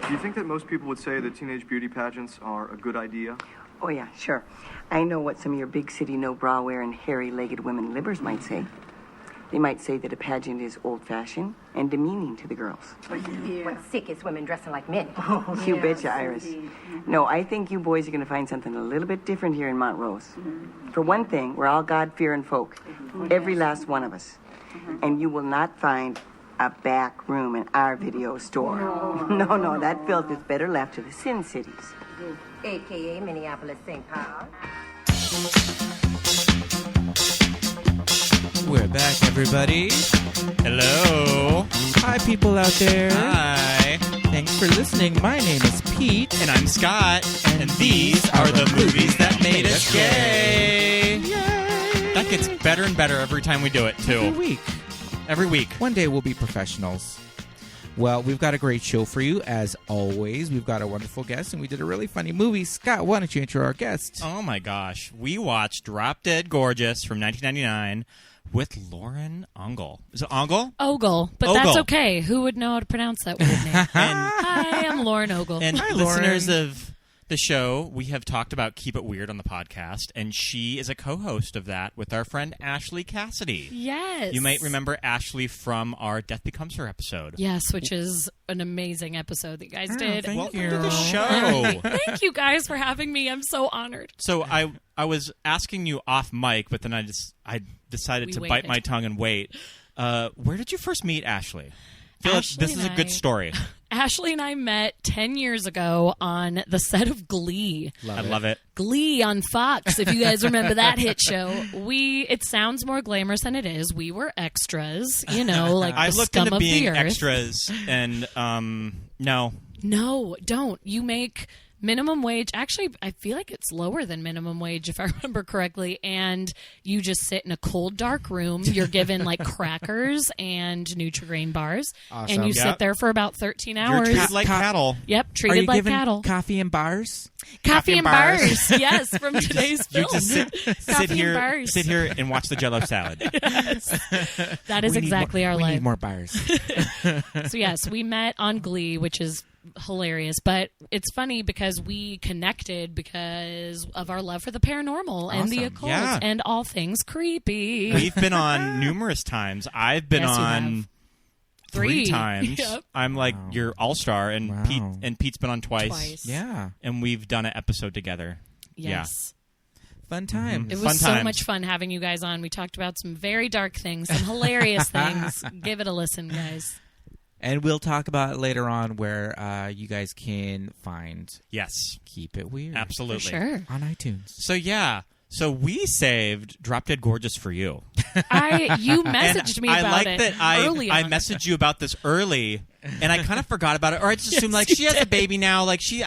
Do you think that most people would say that teenage beauty pageants are a good idea? Oh, yeah, sure. I know what some of your big city no-bra-wearing, hairy-legged women libbers might say. They might say that a pageant is old-fashioned and demeaning to the girls. What sick is women dressing like men? You betcha, Iris. No, I think you boys are going to find something a little bit different here in Montrose. For one thing, we're all God-fearing folk. Every last one of us. And you will not find a back room in our video store. No, that filth is better left to the Sin Cities. A.K.A. Minneapolis, St. Paul. We're back, everybody. Hello. Hi, people out there. Hi. Thanks for listening. My name is Pete. And I'm Scott. And these are the movies that made us gay. Yay. That gets better and better every time we do it, too. Every week. One day we'll be professionals. Well, we've got a great show for you, as always. We've got a wonderful guest, and we did a really funny movie. Scott, why don't you intro our guest? Oh, my gosh. We watched Drop Dead Gorgeous from 1999 with Lauren Ogle. Is it Ogle? Ogle, but Ogle. That's okay. Who would know how to pronounce that weird name? Hi, I'm Lauren Ogle. And Hi, listeners Lauren. of the show, we have talked about Keep It Weird on the podcast, and she is a co-host of that with our friend Ashley Cassidy. Yes. You might remember Ashley from our Death Becomes Her episode. Yes, which is an amazing episode that you guys did. Welcome you. to the show. Thank you guys for having me. I'm so honored. So I was asking you off mic, but then I decided to bite my tongue and wait. Where did you first meet Ashley? I feel like this is a good story. Ashley and I met 10 years ago on the set of Glee. I love it. Glee on Fox, if you guys remember that hit show. It sounds more glamorous than it is. We were extras, like I the looked scum into of being the earth. extras, and no. No, don't. You make minimum wage. Actually, I feel like it's lower than minimum wage, if I remember correctly. And you just sit in a cold, dark room. You're given like crackers and Nutri-Grain bars. Awesome. And you sit there for about 13 hours. You're treated like cattle. Yep, Are treated you like given cattle. coffee and bars? Coffee and bars. bars. Yes, from today's You film. just sit Coffee here, and bars. sit here, and watch the Jell-O salad. Yes. That is We need exactly more, our we life. need more bars. So yes, we met on Glee, which is hilarious, but it's funny because we connected because of our love for the paranormal and the Awesome. occult Yeah. and all things creepy. We've been on numerous times. I've been Yes, you on have. 3 times. Yep. I'm like your all-star, and Wow. Pete's been on twice. Yeah. And we've done an episode together. Yes. Fun times. It was Fun so times. much fun having you guys on. We talked about some very dark things, some hilarious things. Give it a listen, guys. And we'll talk about it later on where you guys can find Yes, Keep It Weird. absolutely. For sure. On iTunes. So we saved Drop Dead Gorgeous for you. You messaged me I about like it that early I on. messaged you about this early, and I kind of forgot about it, or I just assumed like she has a baby now. Like she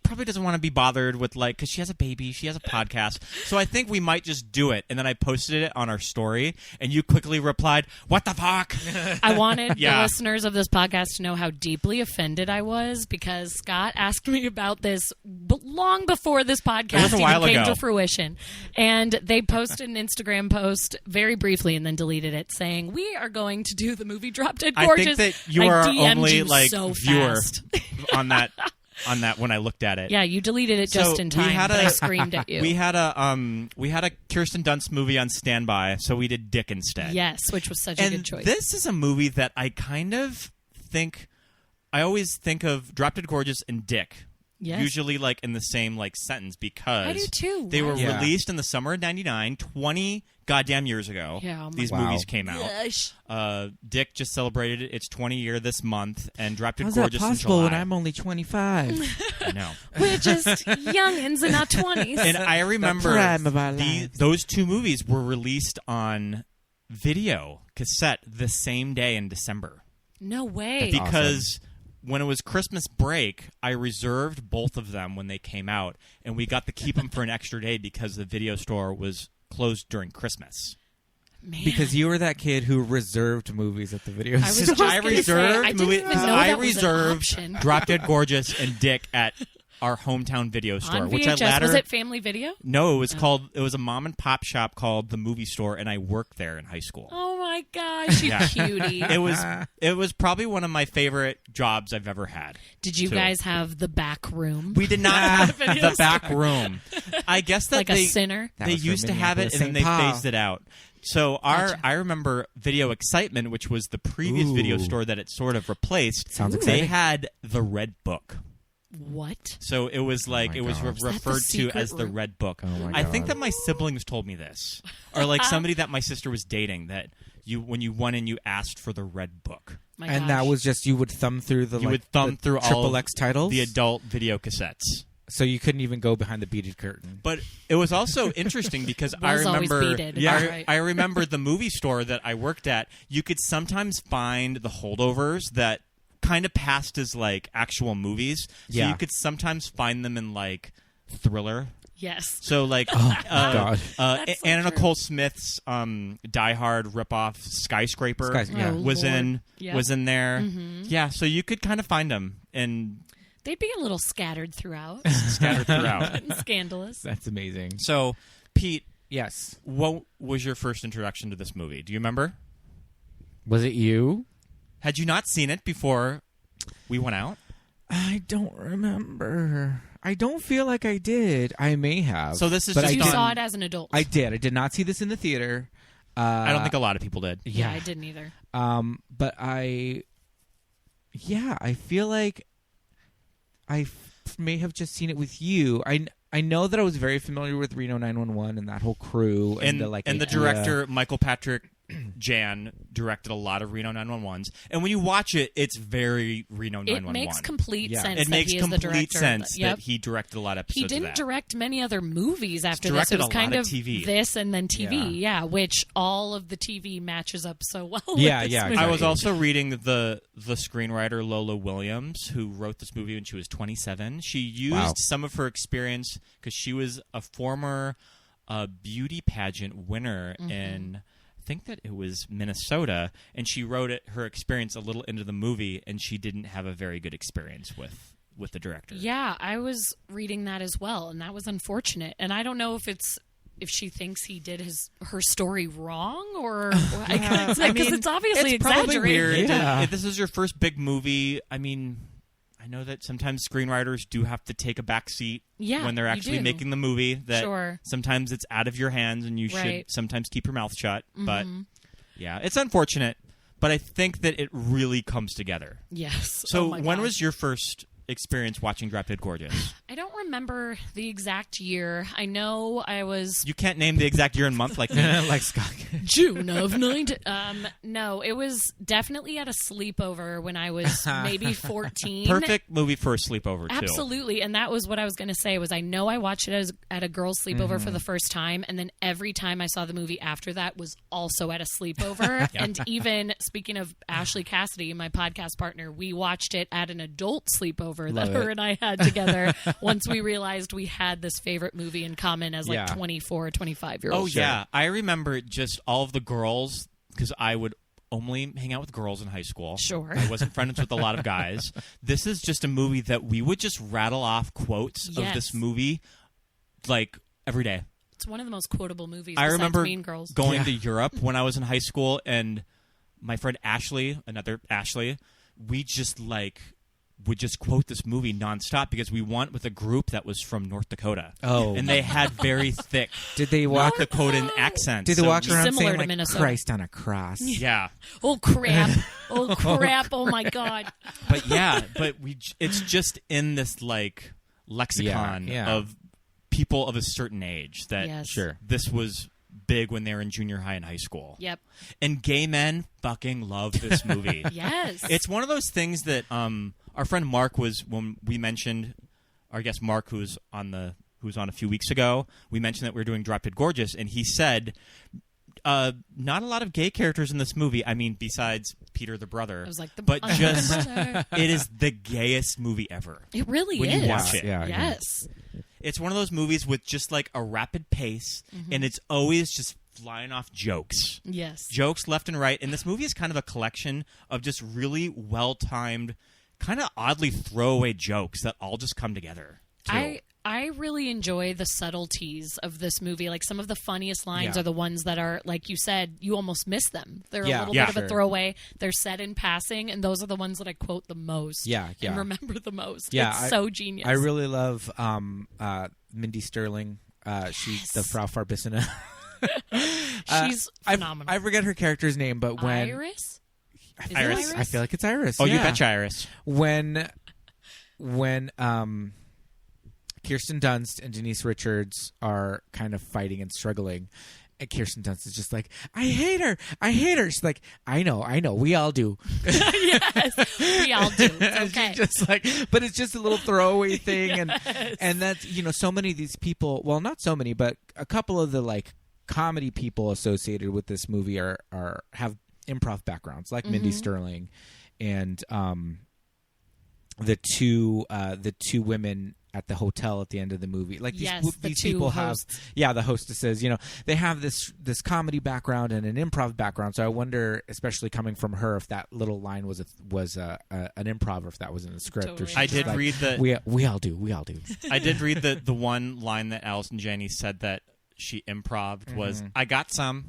probably doesn't want to be bothered with because she has a baby, she has a podcast. So I think we might just do it. And then I posted it on our story, and you quickly replied, "What the fuck?" I wanted the Yeah. listeners of this podcast to know how deeply offended I was because Scott asked me about this long before this podcast was a even while came ago. to fruition. And they posted an Instagram post very briefly and then deleted it saying, "We are going to do the movie Drop Dead I Gorgeous." think that you I are our DM'd only you so viewer fast. on that when I looked at it. Yeah, you deleted it just So in we time. had but a- I screamed at you. We had a Kirsten Dunst movie on standby, so we did Dick instead. Yes, which was such a And good choice. this is a movie that I kind of think I always think of Drop Dead Gorgeous and Dick. Yes. Usually in the same sentence because I do too. they were Yeah. released in the summer of '99, 20 goddamn years ago. Yeah, oh my these Wow. movies came out. Gosh. Dick just celebrated its 20 year this month, and Drop Dead How's that Gorgeous possible in when July. I'm only 25? I know. We're just youngins in our 20s. And I remember prime of our lives. those two movies were released on video cassette the same day in December. No way. Because when it was Christmas break, I reserved both of them when they came out, and we got to keep them for an extra day because the video store was closed during Christmas. Man. Because you were that kid who reserved movies at the video I was store. just I gonna say, reserved I didn't even know I that was an reserved option. Drop Dead Gorgeous and Dick at our hometown video store, On which VHS. I later Was it Family Video? No, it was a mom and pop shop called the Movie Store, and I worked there in high school. Oh my gosh, you Yeah. cutie. It was probably one of my favorite jobs I've ever had. Did you too. guys have the back room? We did not have the back room. I guess that like a sinner? That they was for used to have it, Minneapolis, and then St. they Paul. phased it out. So I remember Video Excitement, which was the previous video store that it sort of replaced. Sounds They exciting. had the Red Book. What? So it was like my it was God. Is that the referred to secret as the room? Red Book. Oh my I think God. that my siblings told me this, or like somebody that my sister was dating, that when you went in, you asked for the Red Book. My And gosh. that was just you would thumb through the You would thumb through all triple of X titles, the adult video cassettes. so you couldn't even go behind the beaded curtain. But it was also interesting because I Was always remember, beaded. yeah, Yeah. Right. I remember the movie store that I worked at. You could sometimes find the holdovers that kind of passed as like actual movies. So Yeah. you could sometimes find them in like Thriller. Yes. So like God. That's so Anna true. Nicole Smith's Die Hard ripoff Skyscraper Yeah. Oh, was Lord. in Yep. was in there. Yeah, so you could kind of find them and They'd be a little scattered throughout. scattered throughout. And scandalous. That's amazing. So, Pete, Yes. what was your first introduction to this movie? Do you remember? Was it you? Had you not seen it before we went out? I don't remember. I don't feel like I did. I may have. So this is but just I You on- didn't- saw it as an adult. I did. I did not see this in the theater. I don't think a lot of people did. yeah, I didn't either. But I feel like I may have just seen it with you. I know that I was very familiar with Reno 911 and that whole crew And the like the idea. director Michael Patrick Jan directed a lot of Reno 911s, and when you watch it, it's very Reno 911. It makes complete Yeah. sense It that makes he is the complete director. sense Yep. that he directed a lot of episodes. He of didn't that. direct many other movies after this. directed It was a kind lot of of TV. this and then TV, yeah, which all of the TV matches up so well. Yeah, with this yeah, movie. I was Exactly. also reading the screenwriter Lola Williams, who wrote this movie when she was 27. She used Wow. some of her experience because she was a former beauty pageant winner in, I think that it was Minnesota, and she wrote her experience a little into the movie, and she didn't have a very good experience with the director. Yeah, I was reading that as well, and that was unfortunate. And I don't know if she thinks he did her story wrong or because it's obviously it's probably exaggerated. weird. Yeah. If this is your first big movie, I mean, I know that sometimes screenwriters do have to take a back seat Yeah, when they're you actually do. making the movie. That Sure. sometimes it's out of your hands and you should Right. sometimes keep your mouth shut. But yeah, it's unfortunate. But I think that it really comes together. Yes. So Oh my when gosh. was your first experience watching Drop Dead Gorgeous? I don't remember the exact year. I know I was You can't name the exact year and month like me. like Scott. June of 90. No, it was definitely at a sleepover when I was maybe 14. Perfect movie for a sleepover, too. Absolutely, and that was what I was going to say. Was I know I watched it at a girl's sleepover for the first time, and then every time I saw the movie after that was also at a sleepover. And even speaking of Ashley Cassidy, my podcast partner, we watched it at an adult sleepover Love that her it. and I had together. Once we realized we had this favorite movie in common as like Yeah. 24 or 25-year-olds. Oh, yeah. I remember just all of the girls, because I would only hang out with girls in high school. Sure. I wasn't friends with a lot of guys. This is just a movie that we would just rattle off quotes of Yes. this movie like every day. It's one of the most quotable movies. I besides remember Mean Girls. going to Europe when I was in high school, and my friend Ashley, another Ashley, we just would just quote this movie nonstop because we went with a group that was from North Dakota. Oh. And they had very thick Did they walk? North Dakotan accents. Did they So walk we- around Similar saying to like Minnesota. Christ on a cross? Yeah. Oh crap! Oh crap! Oh my god! But yeah, it's just in this like lexicon Yeah, yeah. of people of a certain age that Yes. Sure. this was big when they were in junior high and high school. Yep. And gay men fucking love this movie. Yes. It's one of those things that our friend Mark was, when we mentioned, our guest Mark, who was on a few weeks ago, we mentioned that we were doing Drop Dead Gorgeous, and he said, not a lot of gay characters in this movie. I mean, besides Peter the brother. I was like, but just brother. it is the gayest movie ever. It really when is. you watch it. Yeah, yeah. Yes. It's one of those movies with just like a rapid pace, and it's always just flying off jokes. Yes. Jokes left and right. And this movie is kind of a collection of just really well-timed, kind of oddly throwaway jokes that all just come together. too. I really enjoy the subtleties of this movie. Like, some of the funniest lines are the ones that are, like you said, you almost miss them. They're a little bit of a throwaway. They're said in passing, and those are the ones that I quote the most and remember the most. It's so genius. I really love Mindy Sterling. She's the Frau Farbissina. She's phenomenal. I forget her character's name, but when... Iris? Iris? I feel like it's Iris. Oh, you betcha, Iris. When Kirsten Dunst and Denise Richards are kind of fighting and struggling, and Kirsten Dunst is just like, I hate her. She's like, I know, we all do. Yes, we all do. It's okay. She's just like, but it's just a little throwaway thing, and that's, so many of these people, well, not so many, but a couple of the like comedy people associated with this movie have improv backgrounds, like Mindy Sterling, and the two women at the hotel at the end of the movie. Like these people hosts. have, the hostesses, they have this comedy background and an improv background. So I wonder, especially coming from her, if that little line was an improv, or if that was in the script. Totally. Or I did read that. We all do. I did read the one line that Allison Janney said that she improv'd was, I got some.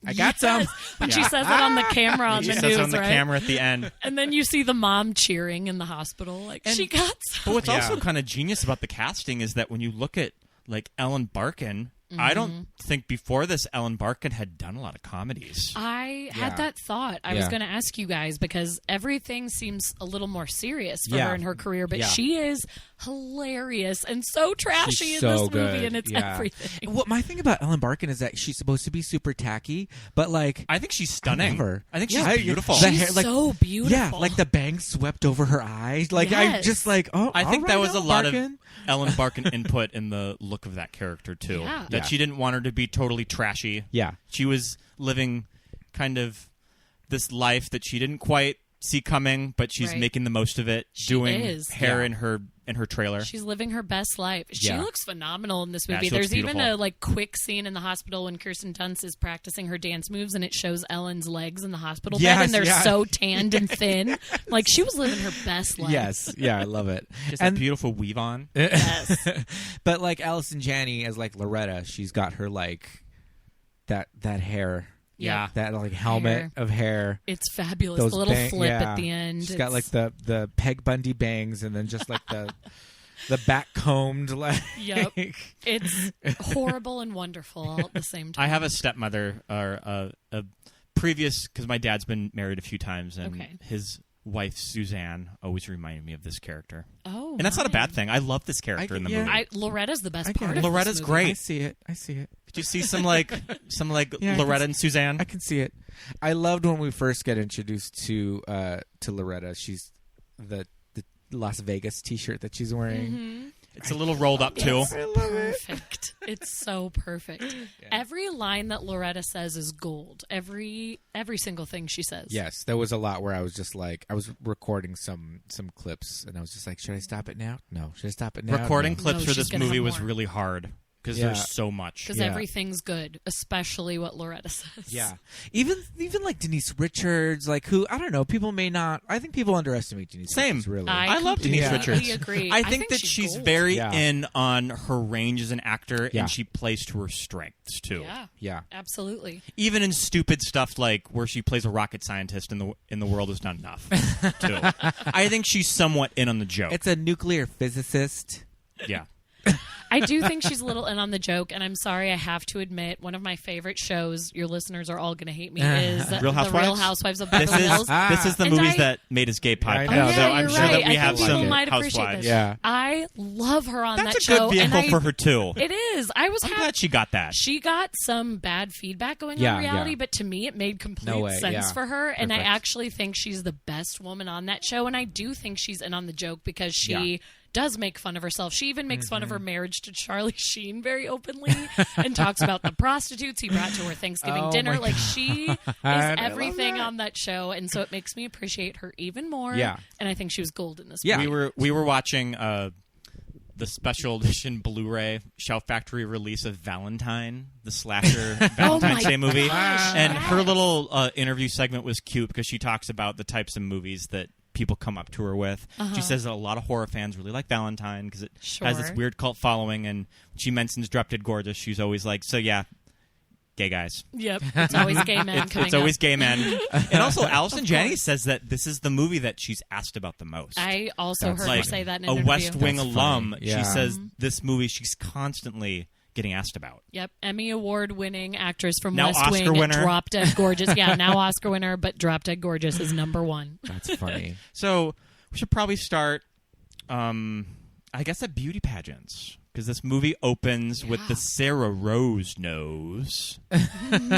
I got some. When she says it on the camera on She the says news, it on the right? camera at the end. And then you see the mom cheering in the hospital, like, she got some. But what's also kind of genius about the casting is that when you look at like Ellen Barkin, I don't think before this Ellen Barkin had done a lot of comedies. I had that thought. I was going to ask you guys, because everything seems a little more serious for her in her career, but she is hilarious and so trashy She's in this so movie, good. and it's everything. Well, my thing about Ellen Barkin is that she's supposed to be super tacky, but like, I think she's stunning. I think she's beautiful. The She's hair, like, so beautiful. Yeah, like the bangs swept over her eyes. Like, Yes. I just like, I think that was Ellen a lot Barkin. of Ellen Barkin input in the look of that character too. Yeah. That she didn't want her to be totally trashy. Yeah. She was living kind of this life that she didn't quite see coming, but she's making the most of it, doing hair in her trailer. She's living her best life. She looks phenomenal in this movie. she looks There's even beautiful. a like quick scene in the hospital when Kirsten Dunst is practicing her dance moves, and it shows Ellen's legs in the hospital bed, and they're so tanned and thin. Like, she was living her best life. Yes, yeah, I love it. Just a beautiful weave on. Yes. But like Allison Janney as like Loretta, she's got her like that hair. Yeah. That like helmet of hair. It's fabulous. Those The little bang- flip yeah. at the end. She's got like the Peg Bundy bangs, and then just like the back combed like. Yep. It's horrible and wonderful all at the same time. I have a stepmother, or a previous, because my dad's been married a few times, and his wife Suzanne always reminded me of this character. Oh, and that's not a bad thing. I love this character in the movie. Loretta's the best part of Loretta's this movie. great. I see it. Could you see some like Loretta and Suzanne? I can see it. I loved when we first get introduced to Loretta. She's the Las Vegas T-shirt that she's wearing. Mm-hmm. It's a little rolled up too. I love it. Perfect. It's so perfect. Yeah. Every line that Loretta says is gold. Every single thing she says. Yes, there was a lot where I was just like, I was recording some clips, and I was just like, should I stop it now? No. Should I stop it now? Recording No. clips for this movie was more. really hard. Because there's so much. Because everything's good, especially what Loretta says. Yeah. Even like Denise Richards, like who, I don't know, people may not, I think people underestimate Denise Richards, really. I love Denise Richards. Agree. I think that she's very Yeah. in on her range as an actor, Yeah. and she plays to her strengths, too. Yeah. Absolutely. Even in stupid stuff like where she plays a rocket scientist in the world is not enough, too. I think she's somewhat in on the joke. It's a nuclear physicist. Yeah. I do think she's a little in on the joke, and I'm sorry, I have to admit, one of my favorite shows, your listeners are all going to hate me, is Real Housewives? The Real Housewives of Beverly Hills. This is the And movies that made us gay podcast. I know. So I'm you're sure right. that we I have think people some might appreciate housewives. this. Yeah. I love her on That's that a show. good vehicle and for her, too. It is. I was I'm happy. glad she got that. She got some bad feedback going Yeah, on reality, yeah. but to me, it made complete No way, sense yeah. for her. And I Perfect. actually think she's the best woman on that show. And I do think she's in on the joke because she does make fun of herself. She even makes fun of her marriage to Charlie Sheen very openly and talks about the prostitutes he brought to her Thanksgiving dinner. Like, she is everything on that show. And so it makes me appreciate her even more. Yeah. And I think she was gold in this Yeah. movie. We were watching the special edition Blu-ray Shout Factory release of Valentine, the slasher Valentine's Day movie. gosh, And her yes. little interview segment was cute because she talks about the types of movies that people come up to her with. She says that a lot of horror fans really like Valentine because it has this Sure. weird cult following. And when she mentions Drop Dead Gorgeous, she's always like, so yeah, gay guys. Yep. It's always gay men coming It's always up. gay men. And also, Allison Janney says that this is the movie that she's asked about the most. I also That's heard like her say that in a an West interview. Wing That's alum. funny. Yeah. She says this movie she's constantly getting asked about. Yep, Emmy Award-winning actress from Now West Oscar Wing, winner. Drop Dead Gorgeous. Yeah, now Oscar winner, but Drop Dead Gorgeous is number one. That's funny. So we should probably start, I guess, at beauty pageants. Because this movie opens with the Sarah Rose nose.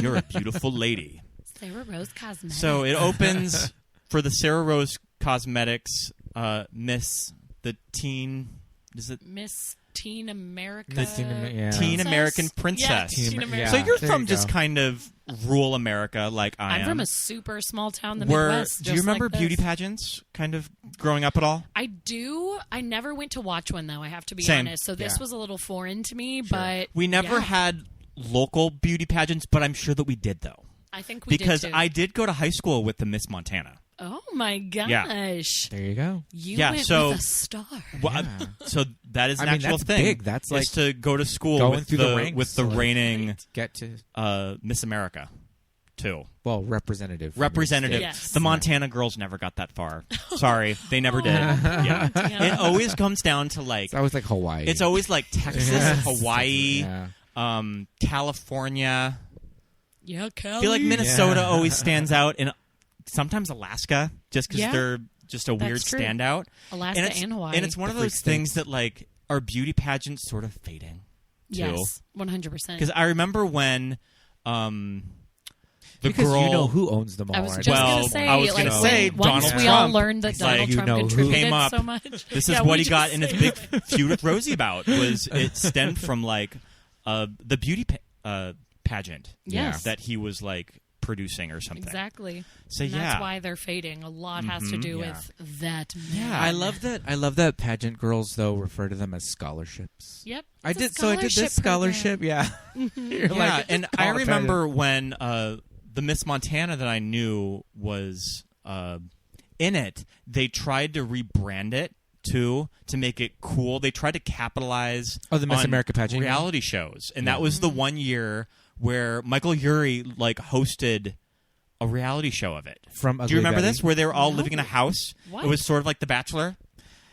You're a beautiful lady. Sarah Rose Cosmetics. So it opens for the Sarah Rose Cosmetics Miss the Teen. Is it Miss Teen America. The Teen Amer- yeah. Teen Princess? American Princess? Yeah, Teen Teen Amer- America. So you're There from you just go. kind of rural America, like I am. I'm from a super small town in the Where Midwest. do you just remember like this. beauty pageants? Kind of growing up at all? I do. I never went to watch one though. I have to be Same. honest. So this Yeah. was a little foreign to me. But We never yeah, had local beauty pageants, but I'm sure that we did though. I think we Because did too. I did go to high school with the Miss Montana. Oh my gosh! There you go. You Yeah, went so- with a star. Well, Yeah. so that is an I mean, actual that's thing. big. That's is like to go to school going with through the ranks, with the like- reigning Get to Miss America, too. representative. Representative. Yes. The Montana girls never got that far. Sorry, they never did. Yeah. Yeah. It always comes down to like It's always like Hawaii. it's always like Texas, Yes. Hawaii, Yeah. California. Yeah, Kelly. I feel like Minnesota Yeah. always stands out, and sometimes Alaska, just because Yeah. they're just a weird That's true. standout. Alaska it's, and Hawaii. And it's one of The those freak things states. that like are beauty pageants sort of fading. yes, 100%. Because I remember when the because girl you know who owns them all. I was right? just Well, gonna say, I was like, gonna say when- once Donald we all Trump, learned that it's Donald like, you Trump know who contributed came up. so much. This Yeah, is what we he got in just his big feud with Rosie about. Was it stemmed from like the beauty pageant Yes. that he was like producing or something. Exactly. So and yeah. that's why they're fading. A lot has to do yeah. with that. Yeah. man. I love that. I love that pageant girls though refer to them as scholarships. Yep. I It's a did. So I did this scholarship scholarship. Yeah. You're Yeah, like, and call I it remember when the Miss Montana that I knew was in it, they tried to rebrand it too to make it cool. They tried to capitalize Oh, the Miss on America pageant, you mean? reality shows, and that was the one year where Michael Urie like hosted a reality show of it. From Do Ugly you remember Betty? this, where they were all No. living in a house? What? It was sort of like The Bachelor,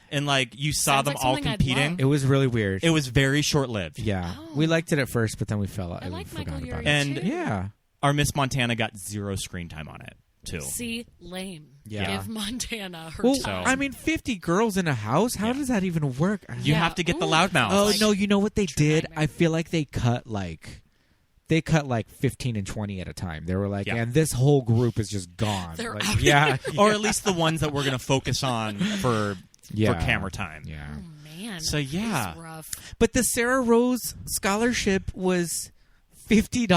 and like you saw Sounds them like all something I'd competing. love. It was really weird. It was very short lived. Yeah, Oh. we liked it at first, but then we fell out. I like forgot Michael about Urie it. And- too. Yeah, Our Miss Montana got 0 screen time on it too. See, lame. Yeah. Give Montana her well, time. I mean, 50 girls in a house. How Yeah. does that even work? You Yeah. have to get the Ooh. loudmouth. Oh like no! You know what they true did? nightmare. I feel like they cut like 15 and 20 at a time. They were like, Yeah. and this whole group is just gone. They're Like, out. yeah, Or at least the ones that we're going to focus on for Yeah. camera time. yeah. Oh, man. So, yeah. It's rough. But the Sarah Rose scholarship was $50.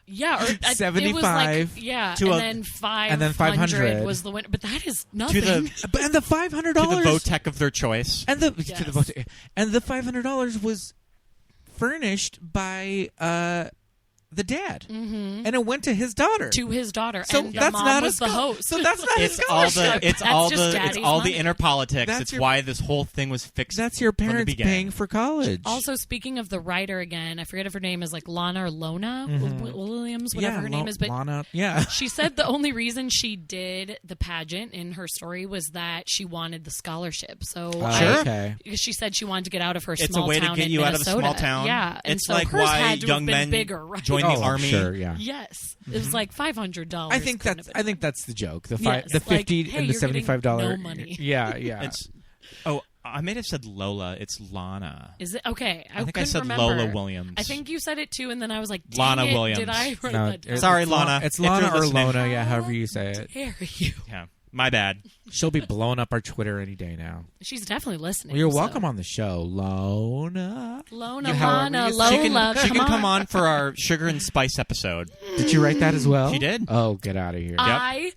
Yeah, or it was 75 like, yeah, to and a- then 500 and then 500 was the winner. But that is To nothing. the And the $500 to the Votech of their choice. and the Yes. to the vote, and the $500 was furnished by the dad, and it went to his daughter. to his daughter, So and the that's mom not a was the host. So that's not It's a all scholarship. the it's That's all just the it's daddy's all money. the inner politics. That's It's your- why this whole thing was fixed. That's your from the parents beginning. paying for college. Also, speaking of the writer again, I forget if her name is like Lana or Lona Williams, whatever her name is, but Lana, yeah. she said the only reason she did the pageant in her story was that she wanted the scholarship. So Sure. Okay. because she said she wanted to get out of her It's small a way to town get in you out of a Minnesota. small town. Yeah, and It's so like hers why had to young have men been bigger, right? join the Oh, army. Sure, yeah. Yes, it was like $500. I think that's the joke. The Yes, the like, 50 hey, and the you're getting $75. no money. Yeah, yeah. It's I may have said Lola. It's Lana. Is it okay? I think I couldn't said remember. Lola Williams. I think you said it too, and then I was like, Dang Lana it, Williams. Did I write No, that down? it's Sorry, Lana. Lana. It's If you're Lana or listening. Lona, yeah, however you say it. Dare you? Yeah, my bad. She'll be blowing up our Twitter any day now. She's definitely listening. Well, you're so. welcome on the show, Lona. Lona, Yeah, Lola, She can come on for our sugar and spice episode. Did you write that as well? She did. Oh, get out of here. I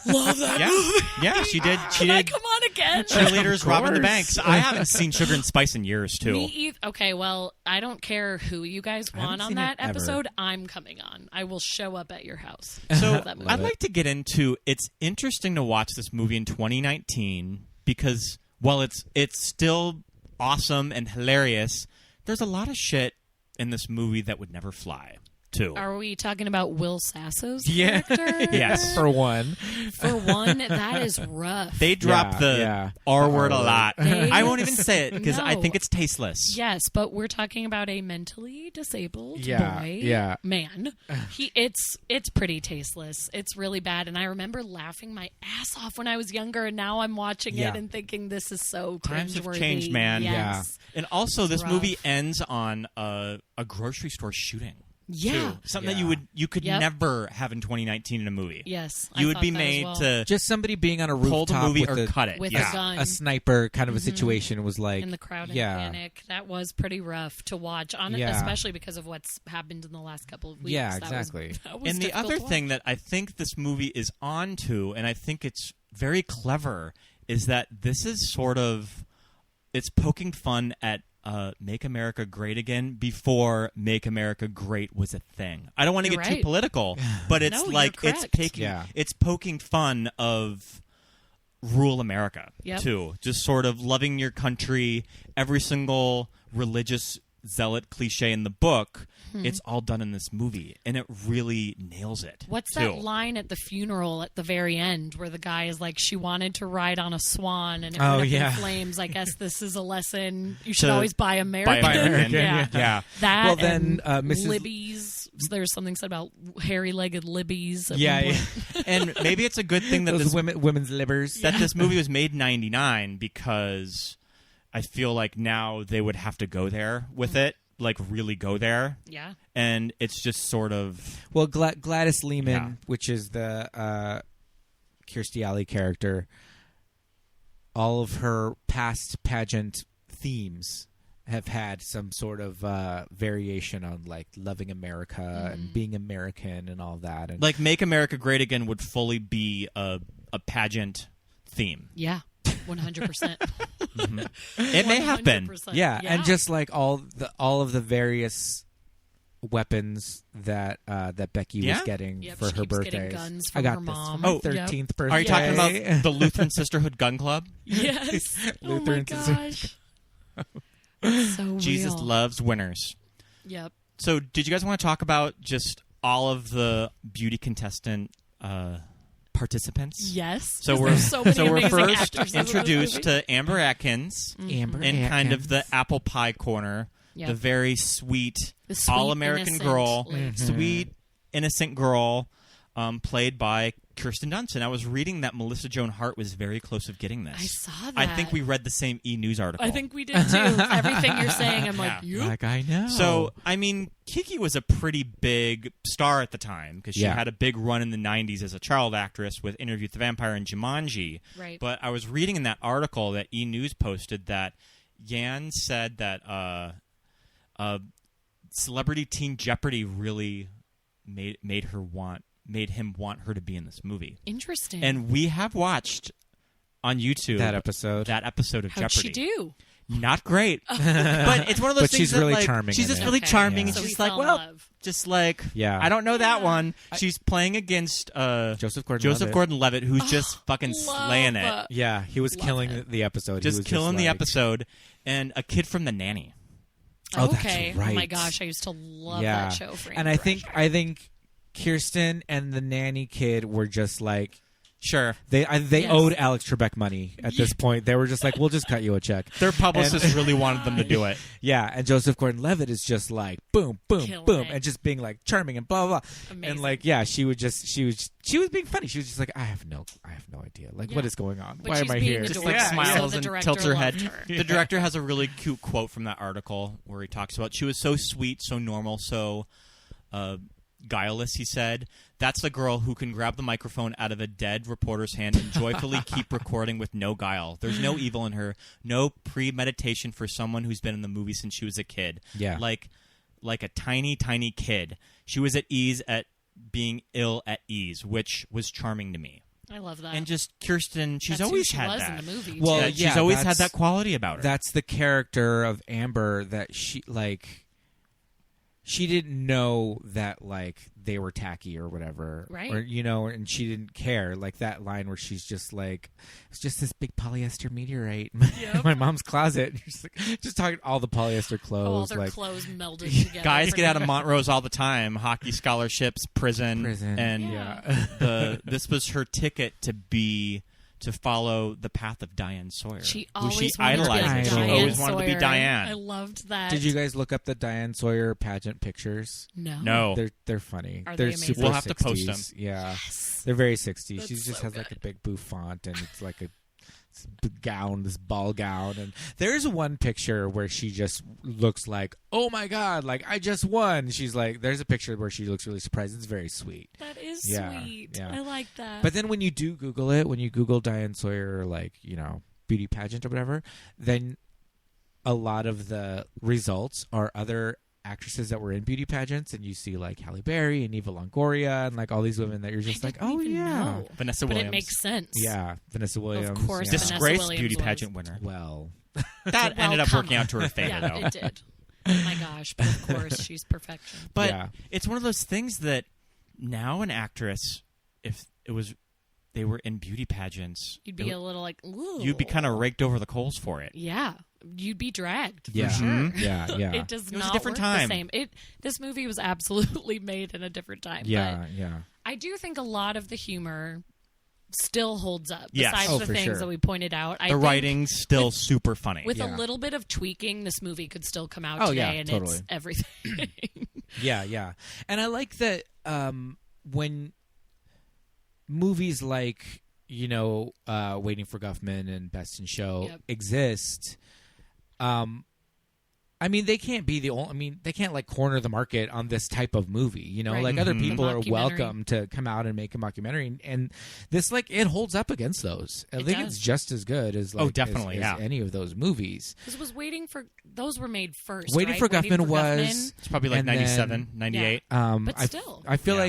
love that movie. Yeah, she did. Can I come on again? Cheerleaders robbing the banks. I haven't seen Sugar and Spice in years, too. Me either. Okay, well, I don't care who you guys want on seen that it ever. episode. I'm coming on. I will show up at your house. So that movie. I'd like to get into. It's interesting to watch this movie in 2019 because while it's still awesome and hilarious, there's a lot of shit in this movie that would never fly. Too. Are we talking about Will Sasso's Yeah. character? Yes. For one. For one, that is rough. They drop the R word a lot. They- I won't even say it because I No. think it's tasteless. Yes, but we're talking about a mentally disabled Yeah, boy, yeah. man. It's pretty tasteless. It's really bad, and I remember laughing my ass off when I was younger, and now I'm watching Yeah. it and thinking this is so Times have cringeworthy. changed, man. Yes. And also, this rough. movie ends on a grocery store shooting. Yeah. Too. Something that you could Yep. never have in 2019 in a movie. Yes, You I would thought be that as made well. to Just somebody being on a pull the rooftop movie with or a, cut it. with yeah. a gun. a sniper kind of a situation was like in the crowd in yeah. panic. That was pretty rough to watch, Yeah. especially because of what's happened in the last couple of weeks. Yeah, That was- exactly. that was And the difficult other to watch. thing that I think this movie is on to, and I think it's very clever, is that this is sort of it's poking fun at Make America Great Again before Make America Great was a thing. I don't want to You're get too right. political, but it's No, like you're it's correct. taking Yeah. it's poking fun of rural America Yep. too. Just sort of loving your country, every single religious zealot cliche in the book. It's all done in this movie, and it really nails it. What's too. that line at the funeral at the very end where the guy is like, she wanted to ride on a swan and it Oh, went up yeah. in flames. I guess this is a lesson. You should To always buy American. Buy American. yeah. Yeah. That Well, then, and Mrs. Libby's. There's something said about hairy-legged Libby's. at Yeah, one yeah. point. And maybe it's a good thing that Those this women's livers. that this movie was made in '99 because I feel like now they would have to go there with it, like really go there, Yeah. and it's just sort of Well, Gladys Lehman, Yeah. which is the Kirstie Alley character, all of her past pageant themes have had some sort of variation on like loving America and being American and all that. And like Make America Great Again would fully be a pageant theme. Yeah. 100%. It may have been. 100%. yeah, and just like all of the various weapons that that Becky was Yeah? getting Yep, for she her keeps getting birthdays. guns I from got her this mom. for my Oh, 13th birthday. Are you talking about the Lutheran Sisterhood Gun Club? Yes. Oh my Lutheran gosh. It's so Jesus real. loves winners. Yep. So, did you guys want to talk about just all of the beauty contestant participants? Yes. So 'cause we're there's so many we're amazing first actors in this introduced movie. to Amber Atkins Amber in kind of the Atkins. apple pie corner, Yep. the very sweet, The sweet, all-American innocent girl, lady. sweet innocent girl, played by Kirsten Dunst. And I was reading that Melissa Joan Hart was very close of getting this. I saw that. I think we read the same E-News article. I think we did too. Everything you're saying, I'm like, Yeah. yep. Like I know. So, I mean, Kiki was a pretty big star at the time because she Yeah. had a big run in the 90s as a child actress with Interview with the Vampire and Jumanji. Right. But I was reading in that article that E! News posted that Yan said that Celebrity Teen Jeopardy really made him want her to be in this movie. Interesting. And we have watched on YouTube that episode. of How'd Jeopardy. she do? Not great, but it's one of those But things she's that, really like, charming She's in just it. really Okay. charming, Yeah. and So we she's like, fell in well, love. just like, Yeah. I don't know that Yeah. one. She's playing against Joseph Gordon-Levitt. Gordon-Levitt, who's just fucking love slaying it, it. Yeah, he was Love killing it. the episode. He just was killing the like- episode, and a kid from The Nanny. Oh, that's okay. Oh my right. gosh, I used to love Yeah, that show. For and I think Kirsten and the nanny kid were just like Sure, they Yes. owed Alex Trebek money at this point. They were just like, we'll just cut you a check. their publicist really wanted them to do it. Yeah, and Joseph Gordon-Levitt is just like boom, boom, Killing boom, it. and just being like charming and blah blah. blah. Amazing. And like, yeah, she was being funny. She was just like, I have no idea. Like, Yeah. what is going on? But Why she's am I being here? the Just director, like so smiles the and director tilts her head. loved her. The director has a really cute quote from that article where he talks about she was so sweet, so normal, so guileless, he said. That's the girl who can grab the microphone out of a dead reporter's hand and joyfully keep recording with no guile. There's no evil in her, no premeditation for someone who's been in the movie since she was a kid. Yeah. Like a tiny, tiny kid. She was at ease at being ill at ease, which was charming to me. I love that. And just Kirsten, she's That's always who she had was that. in the movie, Well, too. Yeah, she's always had that quality about her. That's the character of Amber that she didn't know that they were tacky or whatever, Right. Or and she didn't care. Like that line where she's just like, it's just this big polyester meteorite in my mom's closet. And she's like, just talking all the polyester clothes, all their clothes melded together. Guys get out of Montrose all the time. Hockey scholarships, prison. And this was her ticket to follow the path of Diane Sawyer. She who always she wanted to be idolized. She Diane always wanted to be Sawyer. Diane. I loved that. Did you guys look up the Diane Sawyer pageant pictures? No. No. They're funny. Are They're they amazing? super We'll have to 60s. post them. Yeah. Yes. They're very 60s. That's She just so has like a good. big bouffant, and it's like a gown, this ball gown. And there's one picture where she just looks like, oh my God, like I just won. She's like, there's a picture where she looks really surprised. It's very sweet. That is Yeah, sweet. yeah. I like that. But then when you do Google it, when you Google Diane Sawyer, beauty pageant or whatever, then a lot of the results are other actresses that were in beauty pageants, and you see like Halle Berry and Eva Longoria and like all these women that you're just I like, didn't oh even yeah, know. Vanessa But Williams. it makes sense. yeah, Vanessa Williams, Of course, yeah. Vanessa Disgraced Williams beauty was. pageant winner. Well, That Well, ended up come working on. out to her favor, Yeah, though. it did. Oh my gosh! But of course, she's perfection. But Yeah. it's one of those things that now an actress, if it was they were in beauty pageants, You'd be a little like, ooh. you'd be kind of raked over the coals for it. Yeah, you'd be dragged. yeah, For sure. yeah, yeah, It does It was a not different work time. the same. This movie was absolutely made in a different time. yeah, But yeah. I do think a lot of the humor still holds up. Yes. Besides Oh, the for things sure. that we pointed out, I The think writing's still super funny. with Yeah. a little bit of tweaking, this movie could still come out Oh, today, yeah, and totally. it's everything. Yeah. And I like that when movies like, Waiting for Guffman and Best in Show Yep. exist, I mean, they can't be the only. I mean, they can't corner the market on this type of movie. Right. Like other The people are mockumentary. welcome to come out and make a mockumentary, and this it holds up against those. I It think does. it's just as good as definitely, as yeah. any of those movies. This was those were made first. Waiting right? for Guffman was It's probably like and then- 97, 98. But still. I feel Yeah.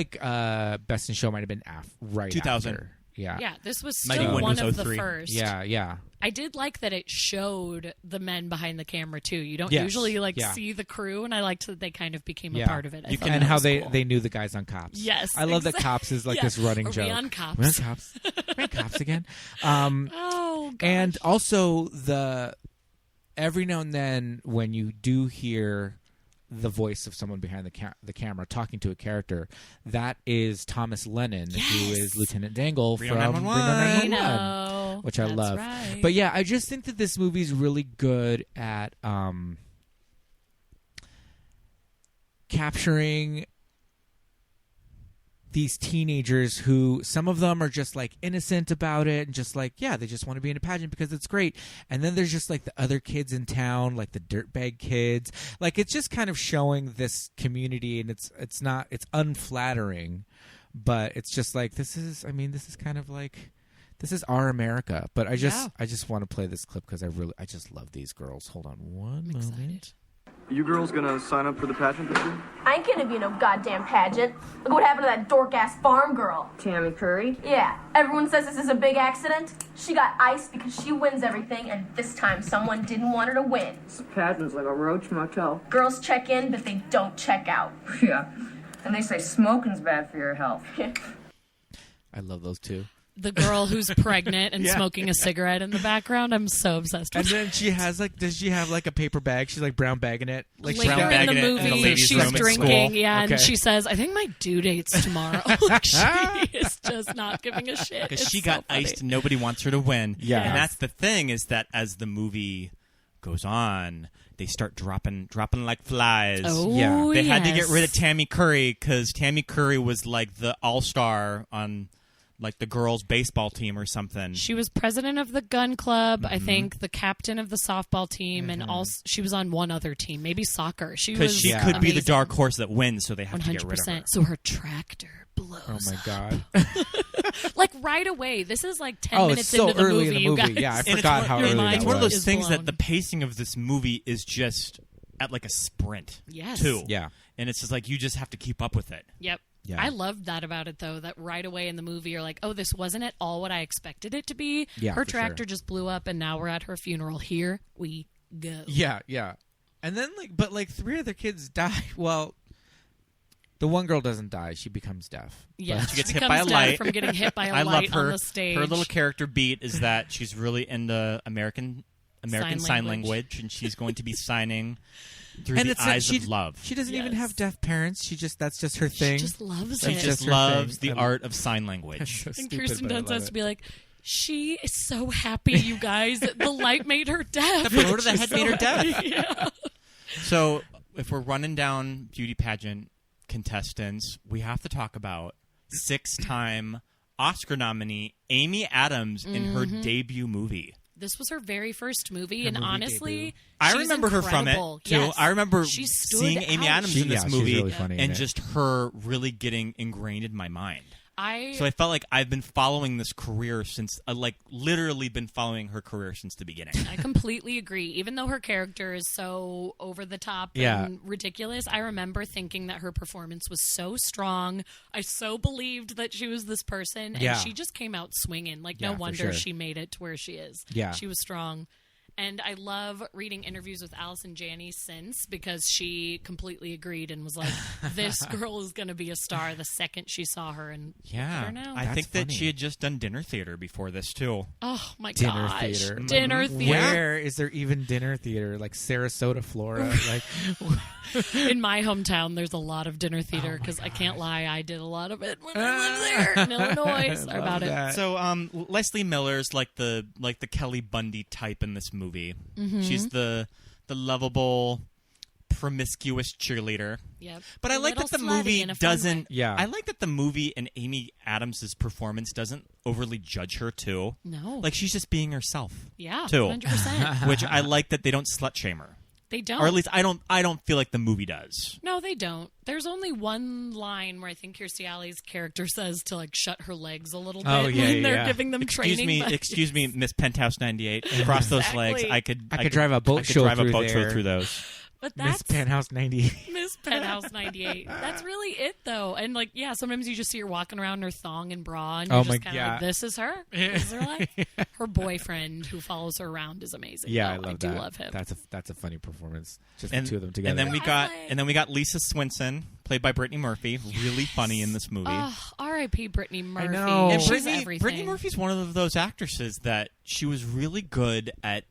like Best in Show might have been right 2000. after. Yeah. Yeah, this was Mighty still Windows one of the 03. first. Yeah. I did like that it showed the men behind the camera too. You don't Yes. usually Yeah. see the crew, and I liked that they kind of became Yeah. a part of it. I You thought can- And that how was they, cool. they knew the guys on Cops. Yes, I love that exactly. Cops is like Yeah. this running Are joke. we on Cops? We're on Cops. We're on Cops again. Oh, gosh. And also every now and then when you do hear the voice of someone behind the camera talking to a character, that is Thomas Lennon, who Yes. is Lieutenant Dangle Reno from 911. Reno 911. Reno. Which I That's love. right. But yeah, I just think that this movie's really good at capturing these teenagers who, some of them are just innocent about it and just they just want to be in a pageant because it's great. And then there's just the other kids in town, like the dirtbag kids. It's just kind of showing this community, and it's unflattering, but it's just this is kind of this is our America. But I just want to play this clip because I just love these girls. Hold on one moment. Excited. Are you girls gonna sign up for the pageant this year? I ain't gonna be in no goddamn pageant. Look what happened to that dork-ass farm girl. Tammy Curry? Yeah, everyone says this is a big accident. She got iced because she wins everything, and this time someone didn't want her to win. This pageant's like a roach motel. Girls check in, but they don't check out. Yeah. And they say smoking's bad for your health. I love those two. The girl who's pregnant and Yeah. smoking a cigarette in the background. I'm so obsessed And with then she has does she have a paper bag? She's brown bagging it. Later brown in bagging the it in the movie, ladies' she's room at drinking, school. yeah, Okay. and she says, "I think my due date's tomorrow." She is just not giving a shit. Because It's she so got funny. iced and nobody wants her to win. Yeah. And that's the thing, is that as the movie goes on, they start dropping like flies. Oh, Yeah. They had to get rid of yes. Tammy Curry because Tammy Curry was the all-star on like the girls' baseball team or something. She was president of the gun club, I think, the captain of the softball team, and also she was on one other team, maybe soccer. Because she could be the dark horse that wins, so they have 100%. to get rid of her. So her tractor blows. Oh my god! Like right away. This is like 10 Oh, minutes it's so into the early movie, in the you movie. guys. Yeah, I And forgot how your early mind It's that one of was. those is things blown. that the pacing of this movie is just at like a sprint. Yes. Too. Yeah. And it's just like you just have to keep up with it. Yep. Yeah. I loved that about it, though, that right away in the movie you're like, oh, this wasn't at all what I expected it to be. Yeah, her for tractor sure. just blew up, and now we're at her funeral. Here we go. Yeah, yeah. And then but 3 other kids die. Well, the one girl doesn't die; she becomes deaf. Yeah, She gets hit becomes by a dead light. from getting hit by a I love light her. on the stage. Her little character beat is that she's really into American Sign language. Language, and she's going to be signing through And the it's eyes she, of love. She doesn't even Yes. have deaf parents. That's just her thing. She just loves She it. just just her loves thing. the art of sign language. So And stupid, Kirsten but I Dunst love has it. to be like, she is so happy, you guys. The light made her deaf. The blow to the head made her deaf. Yeah. So, if we're running down beauty pageant contestants, we have to talk about 6-time Oscar nominee Amy Adams in her debut movie. This was her very first movie, Her and movie honestly, debut. I she's remember her from it incredible. too. Yes. I remember She stood seeing Amy out. Adams in this she's movie really funny in and it. just her really getting ingrained in my mind. I So I felt like I've been following this career since, literally been following her career since the beginning. I completely agree. Even though her character is so over the top Yeah. and ridiculous, I remember thinking that her performance was so strong. I so believed that she was this person, and Yeah. she just came out swinging. Like, Yeah, no for wonder sure. she made it to where she is. Yeah. She was strong. And I love reading interviews with Allison Janney since, because she completely agreed and was like, this girl is going to be a star the second she saw her. And look at her now. I That's think that funny. she had just done dinner theater before this too. Oh my Dinner gosh. theater. Dinner theater. Where is there even dinner theater? Like Sarasota, Florida? Like, In my hometown, there's a lot of dinner theater because I can't lie, I did a lot of it when I lived there in Illinois. Sorry about it. So Leslie Miller's like the Kelly Bundy type in this movie. She's the lovable, promiscuous cheerleader. Yep. But I like that the Little slutty movie in a fun way. doesn't. Yeah. I like that the movie and Amy Adams' performance doesn't overly judge her too. No. Like she's just being herself. Yeah, too. 100%. Which I like that they don't slut shame her. They don't. Or at least I don't feel like the movie does. No, they don't. There's only one line where I think Kirstie Alley's character says to like shut her legs a little bit Oh, yeah, when they're yeah. giving them training. but- Excuse me, Miss Penthouse 98. Cross those legs. Exactly. I could drive a boat show drive a through boat show there. through those. But Miss that's Penthouse 90. Miss Penthouse 98. That's really it, though. And like, yeah, sometimes you just see her walking around in her thong and bra, and you're Oh just my kind of God. like, "This is her. This is her life." Her boyfriend, who follows her around, is amazing. Yeah, though. I love I do that. love him. That's a funny performance. Just And the two of them together. And then we I got Lisa Swinson, played by Brittany Murphy, really funny in this movie. Oh, R.I.P. Brittany Murphy. know. And She's everything. Brittany Murphy's one of those actresses that she was really good at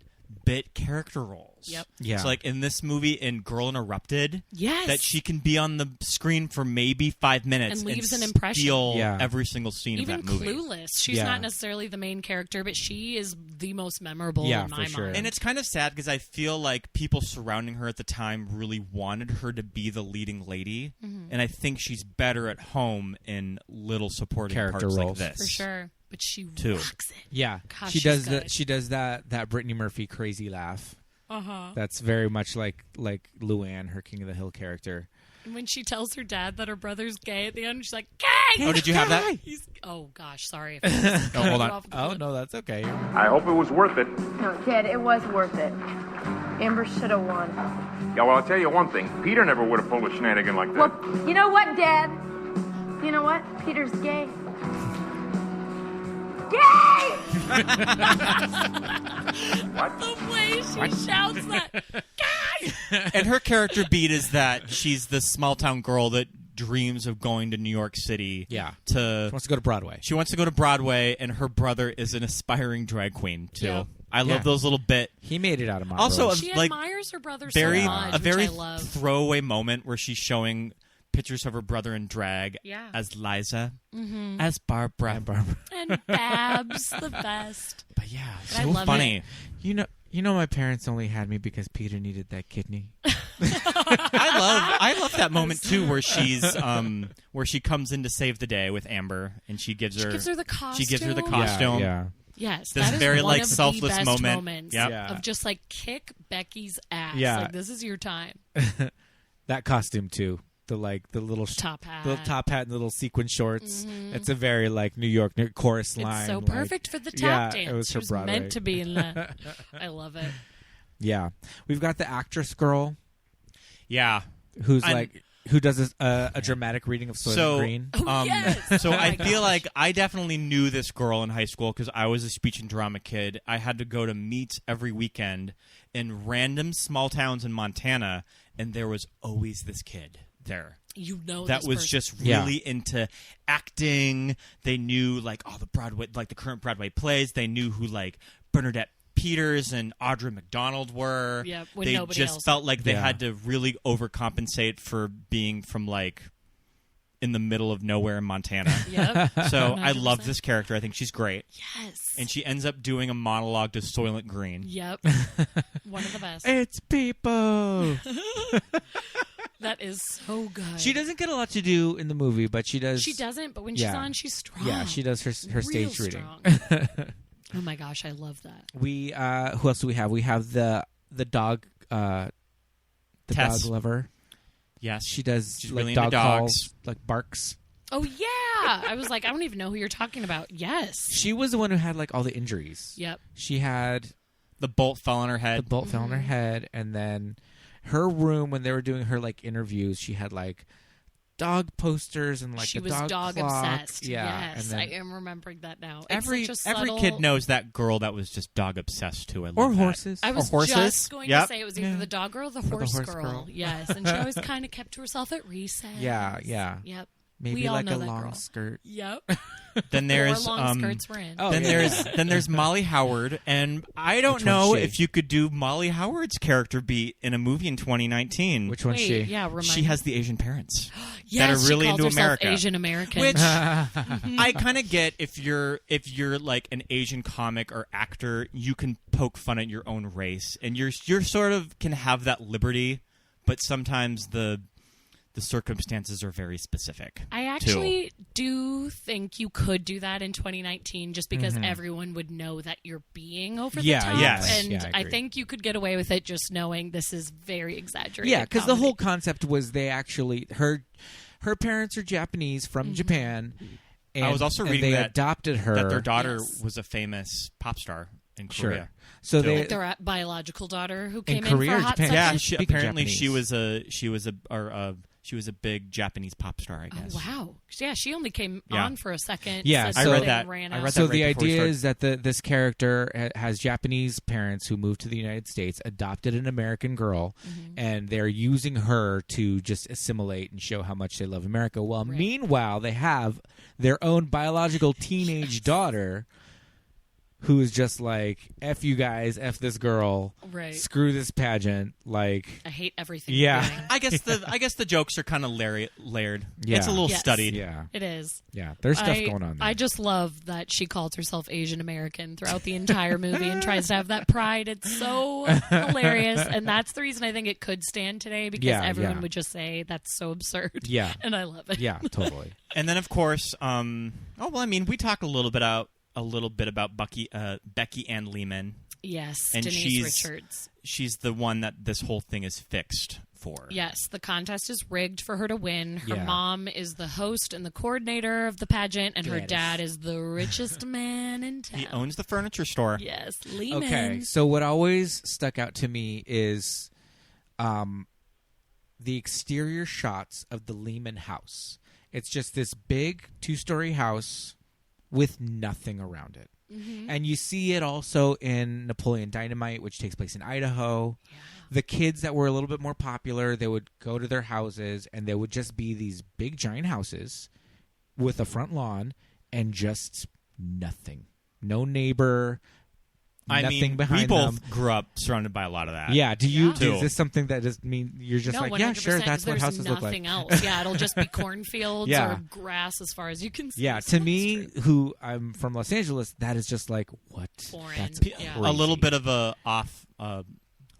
bit character roles. Yep. Yeah. So like in this movie in Girl Interrupted, Yes. that she can be on the screen for maybe 5 minutes And leaves an impression. steal Yeah. every single scene Even of that movie. Clueless. She's Yeah. not necessarily the main character, but she is the most memorable Yeah, in for my sure. mind. And it's kind of sad because I feel like people surrounding her at the time really wanted her to be the leading lady, Mm-hmm. and I think she's better at home in little supporting Character parts roles. like this. for sure. But she Too. rocks it. yeah, Gosh, she she's does good. she does that Brittany Murphy crazy laugh. Uh-huh. That's very much like Luann, her King of the Hill character. And when she tells her dad that her brother's gay at the end, she's like, "Gay!" Oh, did you have that? Oh gosh, sorry. Oh, hold on. Oh no, that's okay. I hope it was worth it. No, kid, it was worth it. Amber should have won. Yeah, well, I'll tell you one thing. Peter never would have pulled a shenanigan like that. Well, you know what, Dad? You know what? Peter's gay. Gay! The way she shouts that, "Gay!" And her character beat is that she's the small town girl that dreams of going to New York City. Yeah. To She wants to go to Broadway. she wants to go to Broadway, and her brother is an aspiring drag queen too. Yeah. I love Yeah. those little bit. He made it out of Montrose. Also, She like admires her brother very so much, a very which I love. throwaway moment where she's showing pictures of her brother in drag Yeah. as Liza, as Barbara. And Babs, the best. But yeah, I so love funny. it. you know my parents only had me because Peter needed that kidney. I love that moment too, where she comes in to save the day with Amber, and she gives her the costume. She gives her the costume. Yeah. Yes, This that is very one like of selfless the best moment moments Yep. of just like kick Becky's ass. Yeah. Like, this is your time. That costume too. The little Top hat. the top hat and little sequin shorts. It's a very like New York chorus line. It's so like- perfect for the tap dance. It was for Broadway. meant to be in that. I love it. Yeah, we've got the actress girl Yeah. who's who does a dramatic reading of Soylent Green. Yes! So Oh my I feel gosh. like I definitely knew this girl in high school because I was a speech and drama kid. I had to go to meets every weekend in random small towns in Montana, and there was always this kid there. You know That this was person. just really into acting. They knew like all the Broadway, like the current Broadway plays. They knew who like Bernadette Peters and Audra McDonald were. Yep, when they nobody just else felt like they Yeah. had to really overcompensate for being from like in the middle of nowhere in Montana. Yep. So I 100%. love this character. I think she's great. Yes. And she ends up doing a monologue to Soylent Green. Yep. One of the best. It's people. That is so good. She doesn't get a lot to do in the movie, but she does. She doesn't, but when she's Yeah. on, she's strong. Yeah, she does her Real stage reading. strong. Oh my gosh, I love that. We who else do we have? We have the dog the Tess. dog lover. Yes. She does She's like really dog into dogs. calls, like barks. Oh yeah, I was like, I don't even know who you're talking about. Yes. She was the one who had like all the injuries. Yep. She had The bolt fell on her the head. bolt fell on her head, and then her room when they were doing her like interviews, she had like dog posters and like she the was dog dog clock. obsessed. Yeah, Yes, and I then, am remembering that now. It's Every such a subtle... kid knows that girl that was just dog obsessed too. I love or that. horses. I was Or horses. just going Yep. to say it was either Yeah. the dog girl or the the horse, horse girl. girl. Yes, and she always kind of kept to herself at recess. Yeah, yeah. Yep. Maybe we all like know a that long girl. skirt. Yep. Then there's Four long skirts were in. Oh, then yeah. there's Molly Howard, and I don't Which know one's she? if you could do Molly Howard's character beat in a movie in 2019. Which one's Wait, she? yeah, remind She me. has the Asian parents yes, that are really she calls into herself America. Asian American. Which I kind of get if you're like an Asian comic or actor, you can poke fun at your own race, and you're sort of can have that liberty, but sometimes the circumstances are very specific. I actually do think you could do that in 2019 just because everyone would know that you're being over the Yeah, top. yes. And Yeah, I I agree. think you could get away with it just knowing this is very exaggerated. Yeah, because the comedy. whole concept was they actually her parents are Japanese from Japan. And, I was also and reading they that- adopted her. That their daughter Yes. was a famous pop star in Sure. Korea. So Still. they Like their biological daughter who came in Korea for or a hot Japan? second. Yeah, Speaking apparently Japanese. she was a big Japanese pop star, I Oh, guess. wow. Yeah, she only came Yeah. on for a second. Yeah, said so- I read something, that. Ran I out. read So that the right before we idea started. is that this character has Japanese parents who moved to the United States, adopted an American girl, and they're using her to just assimilate and show how much they love America. Well, Right. meanwhile, they have their own biological teenage daughter who is just like, F you guys, F this girl, Right. screw this pageant. Like, I hate everything. Yeah. you're doing. I guess the jokes are kind of layered. Yeah. It's a little Yes. studied. yeah, It is. yeah. There's stuff I, going on there. I just love that she calls herself Asian American throughout the entire movie and tries to have that pride. It's so hilarious. And that's the reason I think it could stand today because Yeah, everyone yeah. would just say that's so absurd. Yeah. And I love it. Yeah, totally. And then of course, we talk a little bit about Becky Ann Lehman. Yes. And Denise she's- Richards. She's the one that this whole thing is fixed for. Yes, the contest is rigged for her to win. Her Yeah. mom is the host and the coordinator of the pageant, and her Gladys. dad is the richest man in town. He owns the furniture store. Yes, Lehman. Okay, so what always stuck out to me is the exterior shots of the Lehman house. It's just this big 2-story house with nothing around it. And you see it also in Napoleon Dynamite, which takes place in Idaho. Yeah. The kids that were a little bit more popular, they would go to their houses, and they would just be these big, giant houses with a front lawn and just nothing. No neighbor, nothing behind we both them. grew up surrounded by a lot of that. Yeah. Do you? Yeah. Is this something that just mean you're just No, like, 100%, yeah, sure, that's 'cause what there's houses look like. nothing else. Yeah, it'll just be cornfields Yeah. or grass as far as you can see. Yeah, So to me, that's true. who I'm from Los Angeles, that is just like what? Foreign. That's Yeah. A little crazy. bit of a off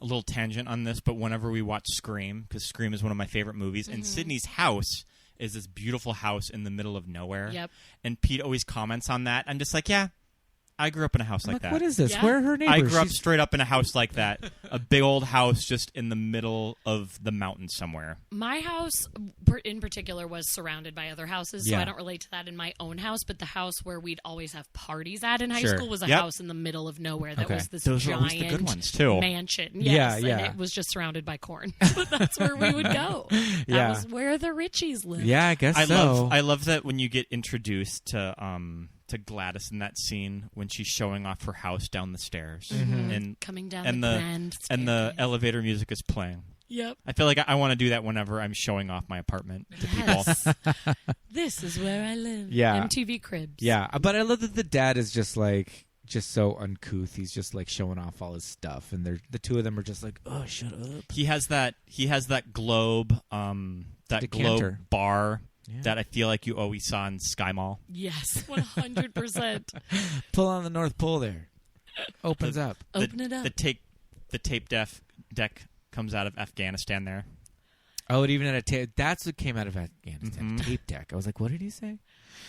a little tangent on this, but whenever we watch Scream, because Scream is one of my favorite movies, and Sydney's house is this beautiful house in the middle of nowhere. Yep. And Pete always comments on that. I'm just like, yeah, I grew up in a house like that. What is this? Yeah. Where are her neighbors? I grew up straight up in a house like that. A big old house just in the middle of the mountains somewhere. My house, in particular, was surrounded by other houses, so Yeah. I don't relate to that in my own house. But the house where we'd always have parties at in high Sure. school was a Yep. house in the middle of nowhere that Okay. was this Those are giant always the good ones, too. mansion. Yeah, Yes, yeah. and it was just surrounded by corn. But that's where we would go. That Yeah. was where the Richies lived. Yeah, I guess I so. love that when you get introduced to Gladys in that scene when she's showing off her house down the stairs and Coming down and the the grand and the staircase. elevator music is playing. Yep. I feel like I want to do that whenever I'm showing off my apartment to people. Yes. This is where I live. Yeah. MTV Cribs. Yeah, but I love that the dad is just so uncouth. He's just like showing off all his stuff, and the two of them are just like, oh, shut up. He has that globe Decanter. globe bar Yeah. that I feel like you always saw in Sky Mall. Yes, 100%. Pull on the North Pole there. Opens up. Open it up. The tape deck comes out of Afghanistan there. Oh, it even had a tape. That's what came out of Afghanistan. Mhm. Tape deck. I was like, what did he say?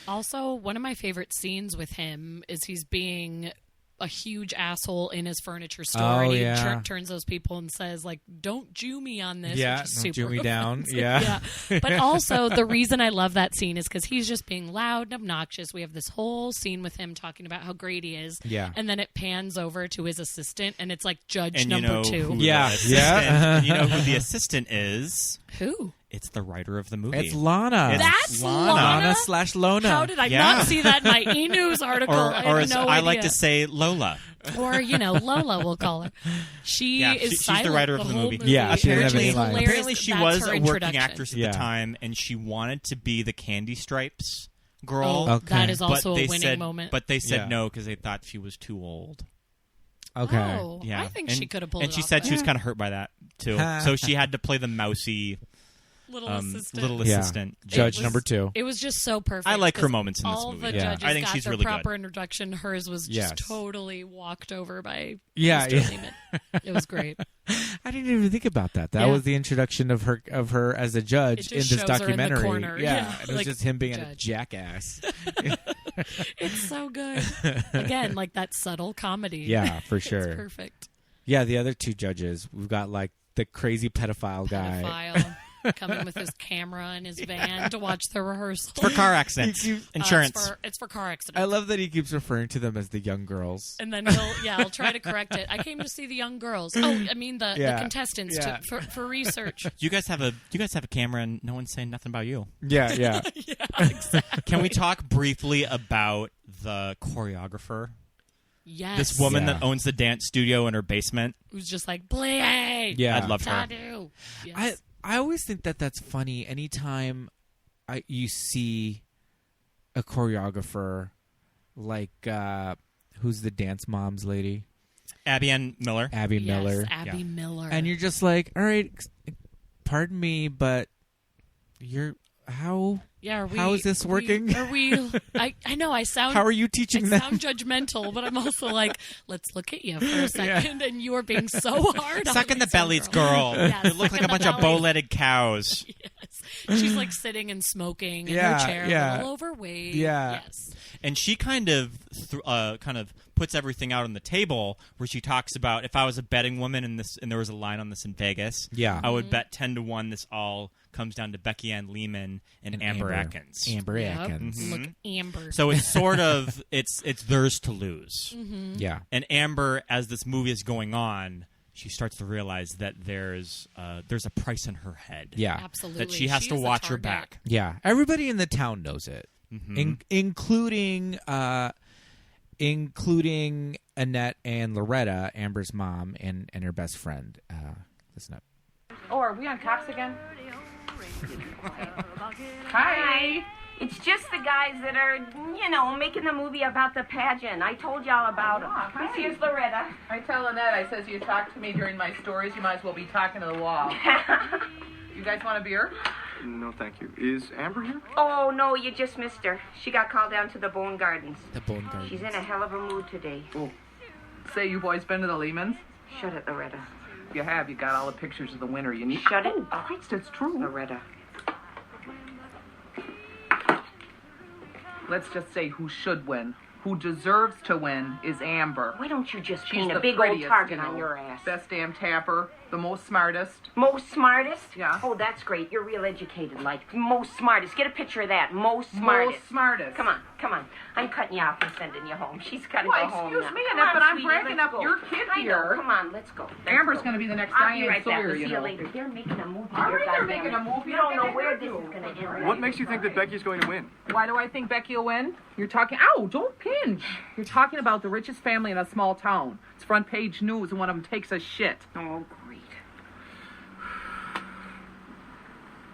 Also, one of my favorite scenes with him is he's being a huge asshole in his furniture store, Oh, and he yeah. turns those people and says, like, "Don't Jew me on this." Yeah, which is don't super Jew me down. offensive. Yeah. But also, the reason I love that scene is because he's just being loud and obnoxious. We have this whole scene with him talking about how great he is, Yeah. and then it pans over to his assistant, and it's like Judge And you number know 2. who Yeah, the assistant, yeah. you know who the assistant is? Who? It's the writer of the movie. It's Lana. It's That's Lana. Lana? Lana/Lona. How did I Yeah. not see that in my E-News article? Or I had as no I idea. like to say, Lola. Or, Lola, we'll call her. She Yeah, is she's the silent writer of the whole movie. Yeah, she doesn't have Apparently any it's lines. hilarious Apparently, that she that's was her a working introduction. actress at Yeah. the time, and she wanted to be the Candy Stripes girl. Oh, Okay. that is but also they a winning said, moment. But they said Yeah. no because they thought she was too old. Okay. Oh, Yeah, I think and, she could have pulled And it she off said she was better. kind of hurt by that too, so she had to play the mousy little assistant. little Yeah. assistant. Judge was- number 2. It was just so perfect. I like her 'cause moments in this all movie. the Yeah. judges I think got she's their really good. proper introduction. Hers was just Yes. totally walked over by Yeah, Mr. yeah. Lehman. It was great. I didn't even think about that. That Yeah. was the introduction of her as a judge It in just this shows her in the documentary. corner. Yeah, Yeah, it was like, just him being a judge. jackass. It's so good. Again, like that subtle comedy. Yeah, for sure. It's perfect. Yeah, the other two judges, we've got like the crazy pedophile guy. Pedophile coming with his camera in his van to watch the rehearsal. For car accidents, insurance. It's for car accidents. I love that he keeps referring to them as the young girls. And then he'll try to correct it. I came to see the young girls. Oh, I mean the contestants Yeah. for research. You guys have a camera, and no one's saying nothing about you. Yeah, yeah. Yeah, exactly. Can we talk briefly about the choreographer? Yes. This woman Yeah. that owns the dance studio in her basement. who's just like, play. Yeah. I'd love her. Tadu. Yes. I always think that that's funny. Anytime you see a choreographer like who's the dance moms lady, Abby Ann Miller. Abby Yes, Miller, Abby Miller. and you're just like, all right, pardon me, but you're how how is this working? Are we? I know. I sound. How are you teaching I them? sound judgmental, but I'm also like, let's look at you for a second, and you are being so hard. Suck on in the this bellies, girl. girl. Yes, You look suck like in a the bunch of bellies. bow-legged cows. Yes. She's like sitting and smoking in Yeah, her chair, yeah. a little overweight. Yeah. Yes. And she kind of puts everything out on the table, where she talks about, if I was a betting woman and there was a line on this in Vegas, Yeah. I would bet 10-1 this all comes down to Becky Ann Lehman and Amber Atkins. Amber Yep. Atkins. Look, Amber. So it's sort of it's theirs to lose. Yeah. And Amber, as this movie is going on, she starts to realize that there's a price in her head. Yeah. Absolutely. That she has She to is a watch her target. back. Yeah. Everybody in the town knows it, including Annette and Loretta, Amber's mom, and her best friend. Listen up. Oh, are we on Cops again? Hi. It's just the guys that are, making the movie about the pageant. I told y'all about them. hi. This here's Loretta. I tell Annette, I says you talk to me during my stories, you might as well be talking to the wall. You guys want a beer? No, thank you. Is Amber here? Oh, no, you just missed her. She got called down to the Bone Gardens. The Bone Gardens. She's in a hell of a mood today. Say, you boys been to the Lehmans? Shut it, Loretta. If you have, you got all the pictures of the winner. You need. Shut it. Oh, Christ, it's true. Loretta. Let's just say who should win. Who deserves to win is Amber. Why don't you just She's paint the a big old prettiest, target you know, on your ass? Best damn tapper, the most smartest. Most smartest? Yeah. Oh, that's great. You're real educated, like. Most smartest. Get a picture of that. Most smartest. Most smartest. Come on, come on. I'm cutting you off and sending you home. She's got to Well, go home excuse now. me, Come Annette, on, but I'm sweetie, bragging let's up go. your kid I here. know. Come on, let's go. Amber's going to be the next I'll be Diane right back. Sawyer, We'll see you you know. later. They're making a movie All here, right, they're goddamn making it. a movie. You don't know Okay, where they this do. is going to end. What makes you think that Becky's going to win? Why do I think Becky will win? You're talking... Ow, don't pinch. You're talking about the richest family in a small town. It's front page news, and one of them takes a shit. Oh, great.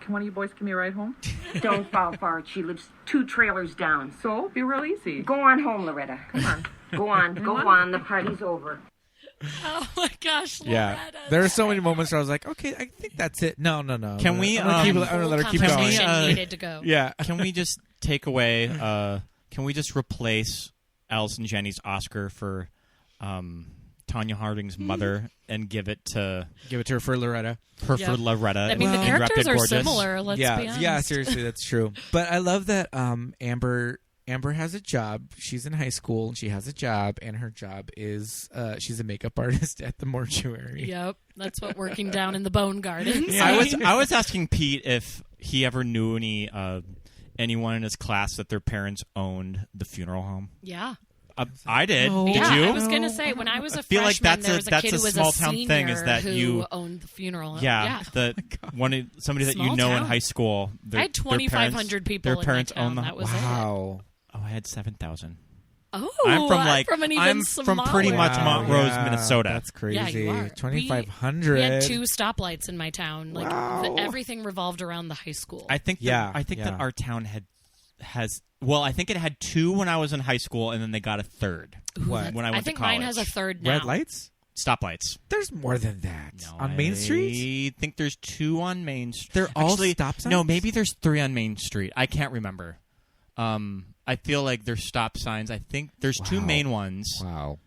Can one of you boys give me a ride home? Don't fall for it. She lives 2 trailers down. So, be real easy. Go on home, Loretta. Come on. Go on. Go on. The party's over. Oh my gosh, Yeah, Loretta. there are so many moments where I was like, okay, I think that's it. No. Can we, I'm gonna let her keep Can going. we, Conversation needed to go. Yeah. Can we just take away? Can we just replace Allison Janney's Oscar for Tanya Harding's mother and give it to her for Loretta. For Yep. Loretta. I mean, the in characters Rapid are Gorgeous. similar. Let's be honest. Yeah, seriously, that's true. But I love that Amber has a job. She's in high school and she has a job, and her job is she's a makeup artist at the mortuary. Yep, that's what working down in the bone gardens. Yeah, I was asking Pete if he ever knew anyone in his class that their parents owned the funeral home. Yeah. I did. No. Did Yeah, you? I was gonna say when I was a feel like freshman, that's there a- was a that's kid a who was small a town senior thing, is that who you- owned the funeral. Yeah, somebody that you Small know in town. high school. I had 2,500 people Their in my parents town. own the That was it. Wow. Oh, I had 7,000. Oh, I'm from an even from pretty smaller much town. Montrose, Yeah, Minnesota. That's crazy. Yeah, you are. 2,500. We had 2 stoplights in my town. Like Wow. everything revolved around the high school. I think that our town has. Well, I think it had 2 when I was in high school, and then they got a third. What? When I went I think to college. mine has a third now. Red lights? Stoplights. There's more than that. No, on Main Street? I think there's 2 on Main Street. They're all Actually, stop signs? No, maybe there's 3 on Main Street. I can't remember. I feel like there's stop signs. I think there's 2 main ones. Wow.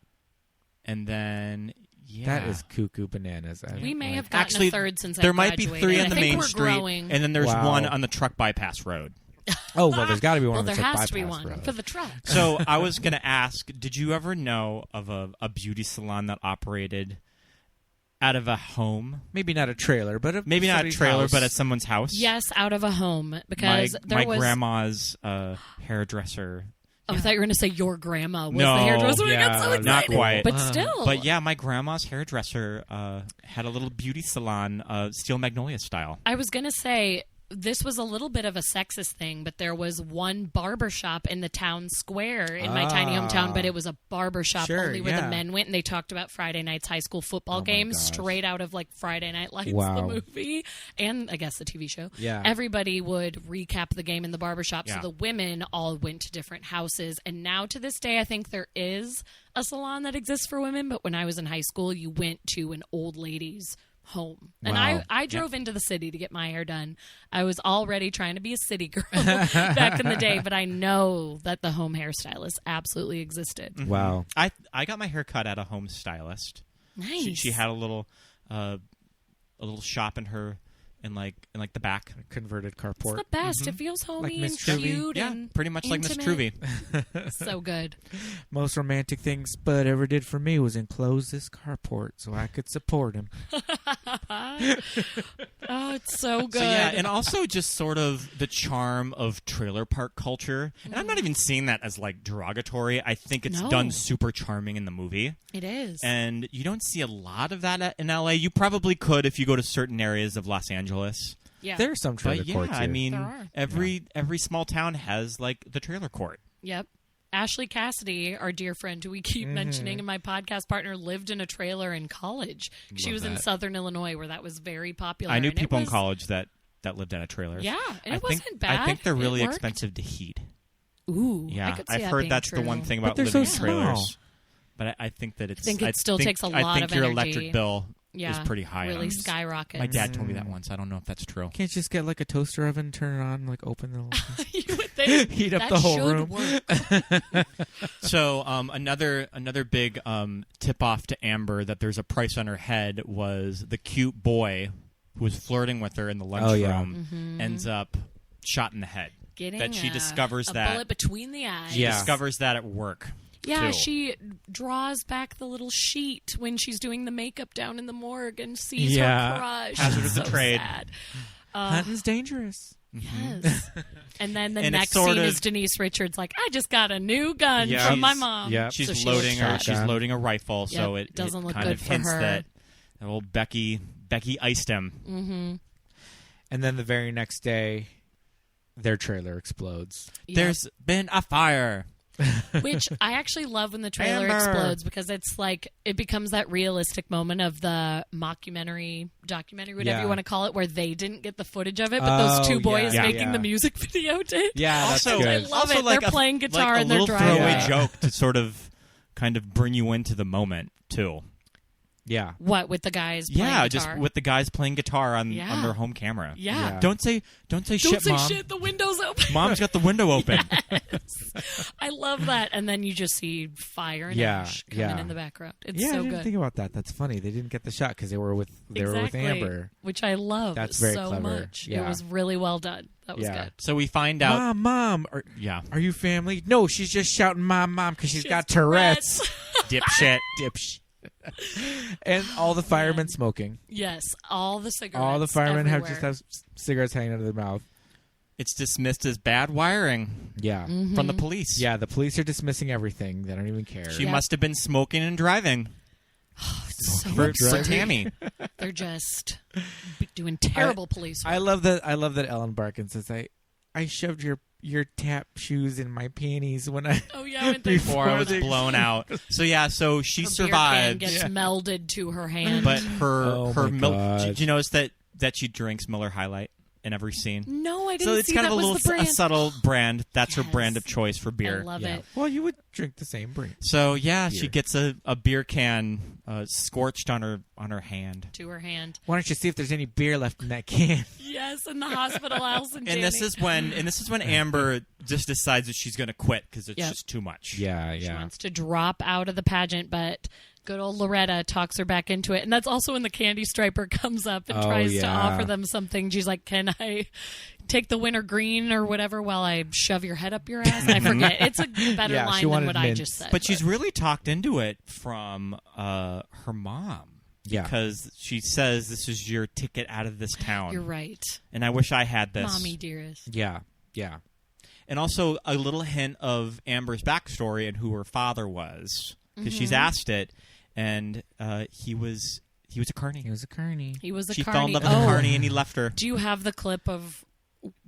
And then, yeah. That is cuckoo bananas. We may have gotten Actually, a third since there I might be graduated. 3 on I the think Main we're Street, growing. and then there's Wow. 1 on the truck bypass road. Oh, well, there's got to be one Well, on the there truck has to be bypass one road. for the truck. So I was going to ask, did you ever know of a beauty salon that operated out of a home? Maybe not a trailer, but Maybe not a somebody's trailer, house. but at someone's house? Yes, out of a home because there my was. grandma's hairdresser. Oh, I thought you were going to say your grandma was No, the hairdresser. I yeah, got so not excited. quite. But still. But yeah, my grandma's hairdresser had a little beauty salon, Steel Magnolia style. I was going to say this was a little bit of a sexist thing, but there was one barber shop in the town square in my tiny hometown, but it was a barber shop Sure, only where the yeah. men went, and they talked about Friday night's high school football games gosh. straight out of like Friday Night Lights, Wow. the movie, and I guess the TV show. Yeah. Everybody would recap the game in the barber shop, Yeah. so the women all went to different houses, and now to this day, I think there is a salon that exists for women, but when I was in high school, you went to an old lady's home. And Wow. I drove into the city to get my hair done. I was already trying to be a city girl back in the day, but I know that the home hairstylist absolutely existed. Wow. I got my hair cut at a home stylist. Nice. She had a little shop in her in like the back. Converted It's carport. the best. It feels homey Like Miss and Truvy. cute. Yeah, and pretty much like Miss intimate. Truvy. So good. Most romantic thing Spud ever did for me was enclose this carport so I could support him. Oh, it's so good. So yeah, and also just sort of the charm of trailer park culture. And I'm not even seeing that as like derogatory. I think it's No. done super charming in the movie. It is. And you don't see a lot of that in LA. You probably could if you go to certain areas of Los Angeles. yeah. There's some trailer But yeah, courts I here. mean, There are. every small town has like the trailer court. Yep. Ashley Cassidy, our dear friend who we keep mentioning, and my podcast partner, lived in a trailer in college. She Love was in that. Southern Illinois where that was very popular. I knew and it people in was- college that lived in a trailer. Yeah, and I it think, wasn't bad. I think they're It really worked. expensive to heat. Ooh, Yeah, I could see I've that heard being that's true. the one thing But about they're living so in trailers. small. But I think that it's. think it still takes a lot I think of your energy. electric bill Yeah, pretty high. really skyrockets. My dad told me that once. I don't know if that's true. Can't you just get like a toaster oven, turn it on, like open the You would think heat up that the whole should room. work. So another big tip off to Amber that there's a price on her head was the cute boy who was flirting with her in the lunchroom ends up shot in the head. Getting that she discovers a that bullet between the eyes. She discovers that at work. Yeah, too. she draws back the little sheet when she's doing the makeup down in the morgue and sees Yeah. her crush. Hazard of so the trade. Sad. Hunting's dangerous. Yes. And then the And next it's sort scene of- is Denise Richards like, I just got a new gun Yeah. from my She's- mom. yeah. She's So she loading looks She's shot. loading a rifle, so Yep, it doesn't look kind good of for hints her. that old Becky iced him. Mm-hmm. And then the very next day, their trailer explodes. There's been a fire. Which I actually love when the trailer Amber. explodes because it's like it becomes that realistic moment of the mockumentary, documentary, whatever Yeah. you want to call it, where they didn't get the footage of it, but those two boys yeah, making yeah. the music video did. Yeah, that's Also, good. I love also it. like They're playing guitar like and a they're little driving. throwaway Yeah. joke to sort of kind of bring you into the moment too. Yeah. What with the guys? Playing Yeah, guitar? just with the guys playing guitar on Yeah. their home camera. Yeah. Yeah. Don't say Don't shit, say Mom. shit. The window's open. Mom's got the window open. I love that. And then you just see fire and Yeah, ash coming yeah. in the background. It's Yeah, I so didn't good. think about that. That's funny. They didn't get the shot because they were with Exactly. Amber. Which I love That's very so clever. much. It Yeah. was really well done. That was Yeah. good. So we find out. Mom, Yeah, are you family? No, she's just shouting mom because she's got Tourette's. dipshit. Dipsh. And all the firemen smoking. Yes, all the cigarettes. All the firemen everywhere. have cigarettes hanging out of their mouth. It's dismissed as bad wiring Yeah. from the police. Yeah, the police are dismissing everything. They don't even care. She Yep. must have been smoking and driving so for upsetting. Tammy. They're just doing terrible police work. I love that Ellen Barkin says I shoved your tap shoes in my panties when I Oh yeah, when they Before I was they- blown out. So yeah, so she her survived, beer can gets melded to her hand. but her Oh her my milk. God. Did you notice that she drinks Miller High Life in every scene? no, I didn't So it's see kind that of a was little the brand. a subtle brand. That's her Yes. brand of choice for beer. I love Yeah. it. Well, you would drink the same brand. So yeah, Beer. she gets a beer can scorched on her hand. To her hand. Why don't you see if there's any beer left in that can? Yes, in the hospital, Allison. And this is when Amber just decides that she's going to quit because it's Yep. just too much. Yeah, She yeah. wants to drop out of the pageant, but good old Loretta talks her back into it. And that's also when the candy striper comes up and Oh, tries to yeah. offer them something. She's like, can I take the winter green or whatever while I shove your head up your ass? I forget. It's a better Yeah, she line than wanted what I mints. just said. But she's really talked into it from her mom. Yeah. Because she says this is your ticket out of this town. You're right. And I wish I had this. Mommy dearest. Yeah, yeah. And also a little hint of Amber's backstory and who her father was. Because she's Mm-hmm. asked it, and he was a carny. He was a carny. He was a She carny. fell in love with a carny and he left her. Do you have the clip of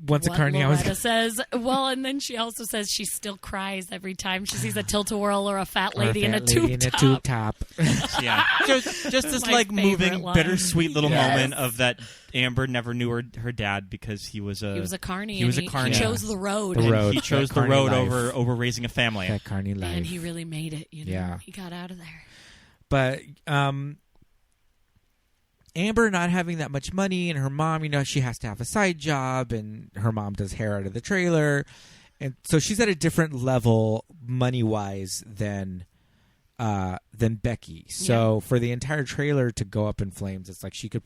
Once a what carny, I was. Loretta says? Well, and then she also says she still cries every time she sees a tilt-a-whirl or a fat lady in a tube top. Yeah, just this My like favorite moving, line. bittersweet little Yes. moment of that Amber never knew her dad because he was a carny. He was a and carny. He chose the road. The And road. he chose That the carny road life. over raising a family. That carny life. And he really made it. You know? Yeah. He got out of there. But Amber not having that much money, and her mom, she has to have a side job, and her mom does hair out of the trailer, and so she's at a different level money wise than Becky. So for the entire trailer to go up in flames, it's like she could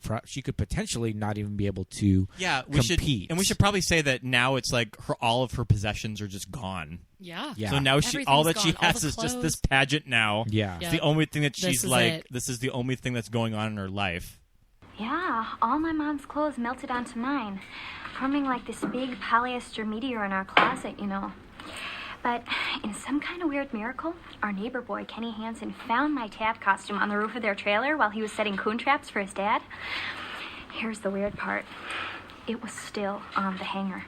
potentially not even be able to we compete. should probably say that now it's like all of her possessions are just gone. Yeah. Yeah. So now all that she Everything's gone. All has the is just clothes. this pageant now. Yeah. It's Yeah. the only thing that This she's is like. it. This is the only thing that's going on in her life. Yeah, all my mom's clothes melted onto mine, forming like this big polyester meteor in our closet, But in some kind of weird miracle, our neighbor boy, Kenny Hansen, found my tap costume on the roof of their trailer while he was setting coon traps for his dad. Here's the weird part. It was still on the hanger.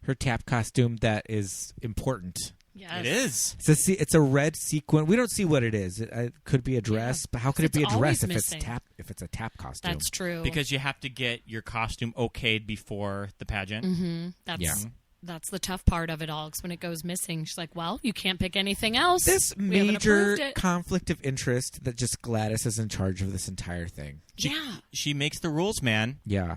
Her tap costume that is important. Yes. It is. It's a red sequin. We don't see what it is. It could be a dress, but how could it be a It's dress always if missing. it's a tap costume? That's true. Because you have to get your costume okayed before the pageant. Mm-hmm. That's Yeah. that's the tough part of it all. Because when it goes missing, she's like, "Well, you can't pick anything else." This We haven't major approved it. conflict of interest that just Gladys is in charge of this entire thing. She makes the rules, man. Yeah.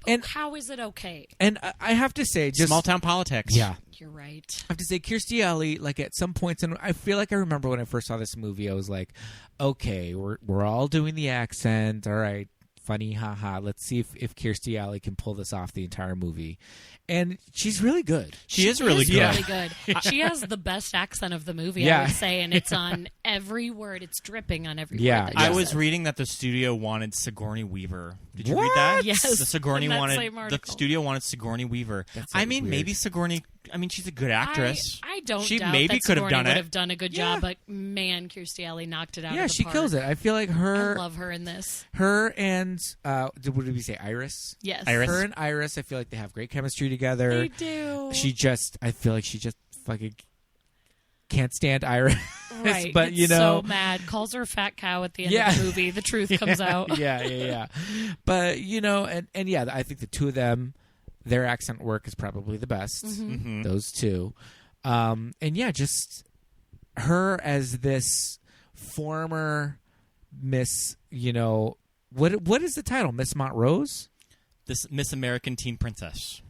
And how is it okay? And I have to say, just small town politics. Yeah, you're right. I have to say, Kirstie Alley, like at some points, and I feel like I remember when I first saw this movie, I was like, okay, we're all doing the accent, all right, funny, haha. Let's see if Kirstie Alley can pull this off the entire movie. And she's really good. She is really good. Really good. She has the best accent of the movie, I would say, and it's on every word. It's dripping on every word. That I she was says. reading that the studio wanted Sigourney Weaver. Did you What? read that? Yes. The Sigourney in that wanted same the article. studio wanted Sigourney Weaver. That mean, weird. maybe Sigourney. I mean, she's a good actress. I don't She doubt maybe that could have Sigourney done would it. have done a good job, but man, Kirstie Alley knocked it out Yeah, of the she park. kills it. I feel like her. I love her in this. Her and what did we say? Iris. Yes. Iris. Her and Iris. I feel like they have great chemistry together. They do. I feel like she just fucking can't stand Iris. Right. But It's so mad. Calls her fat cow at the end of the movie. The truth comes out. yeah. But and yeah, I think the two of them, their accent work is probably the best. Mm-hmm. Those two, and yeah, just her as this former Miss. What is the title? Miss Montrose? This Miss American Teen Princess.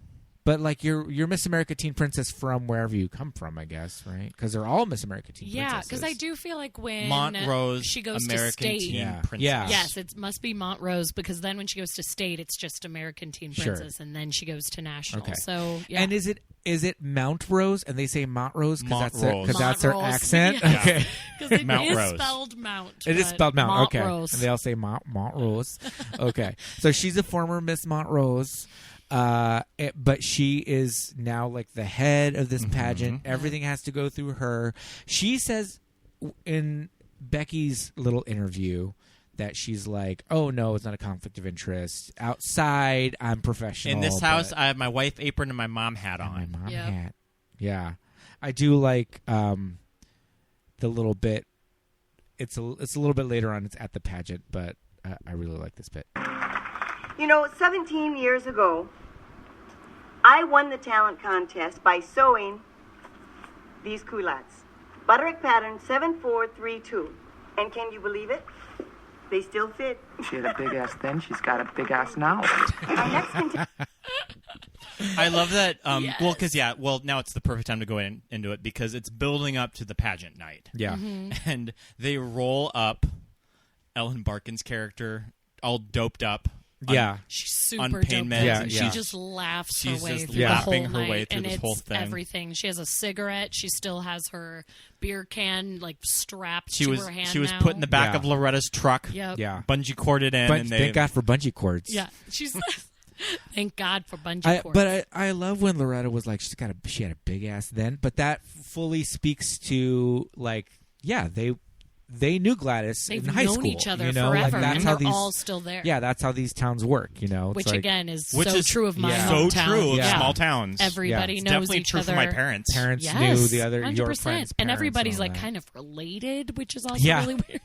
But like you're Miss America Teen Princess from wherever you come from, I guess, right? Because they're all Miss America Teen Yeah, Princesses. because I do feel like when Montrose she goes American to state, Teen Princess. Yeah. yes, it must be Montrose because then when she goes to state, it's just American Teen Sure. Princess, and then she goes to national. Okay. So yeah, And is it Mount Rose? And they say Montrose because Montrose. that's their Montrose. accent. Yeah. Okay, because it Mount is Rose. spelled Mount. it is but spelled Mount. Okay, Montrose. and they all say Montrose. Okay, so she's a former Miss Montrose. But she is now like the head of this pageant. Everything has to go through her. She says in Becky's little interview that she's like, "Oh no, it's not a conflict of interest. Outside, I'm professional. In this house, but- I have my wife apron and my mom hat on. my mom Yep. hat. Yeah, I do like the little bit. It's a little bit later on. It's at the pageant, but I really like this bit. 17 years ago, I won the talent contest by sewing these culottes. Butterick pattern 7432. And can you believe it? They still fit. She had a big ass then. She's got a big ass now. I love that. Yes. Well, because now it's the perfect time to go into it because it's building up to the pageant night. Yeah, And they roll up Ellen Barkin's character all doped up. yeah. She's super on dope. pain meds Yeah, and yeah. She just laughs She's her way just through the laughing whole her night, way through and this it's whole thing. everything. She has a cigarette. She still has her beer can like strapped She to was her hand. she was now. put in the back Yeah. of Loretta's truck. Yep. Yeah. Bungee corded in, and they Thank God for bungee cords. Yeah. She's. Thank God for bungee cords. But I love when Loretta was like she had a big ass then, but that fully speaks to like they knew Gladys They've in high known school. each other you know? forever, like, that's and how they're these, all still there. Yeah, that's how these towns work. You know, It's Which like, again is which so is true of my so hometown. true of Yeah. small towns. Everybody It's knows definitely each true other. for my parents. parents Yes, knew the other 100%. your friends' parents and everybody's all like that. kind of related, which is also Yeah. really weird.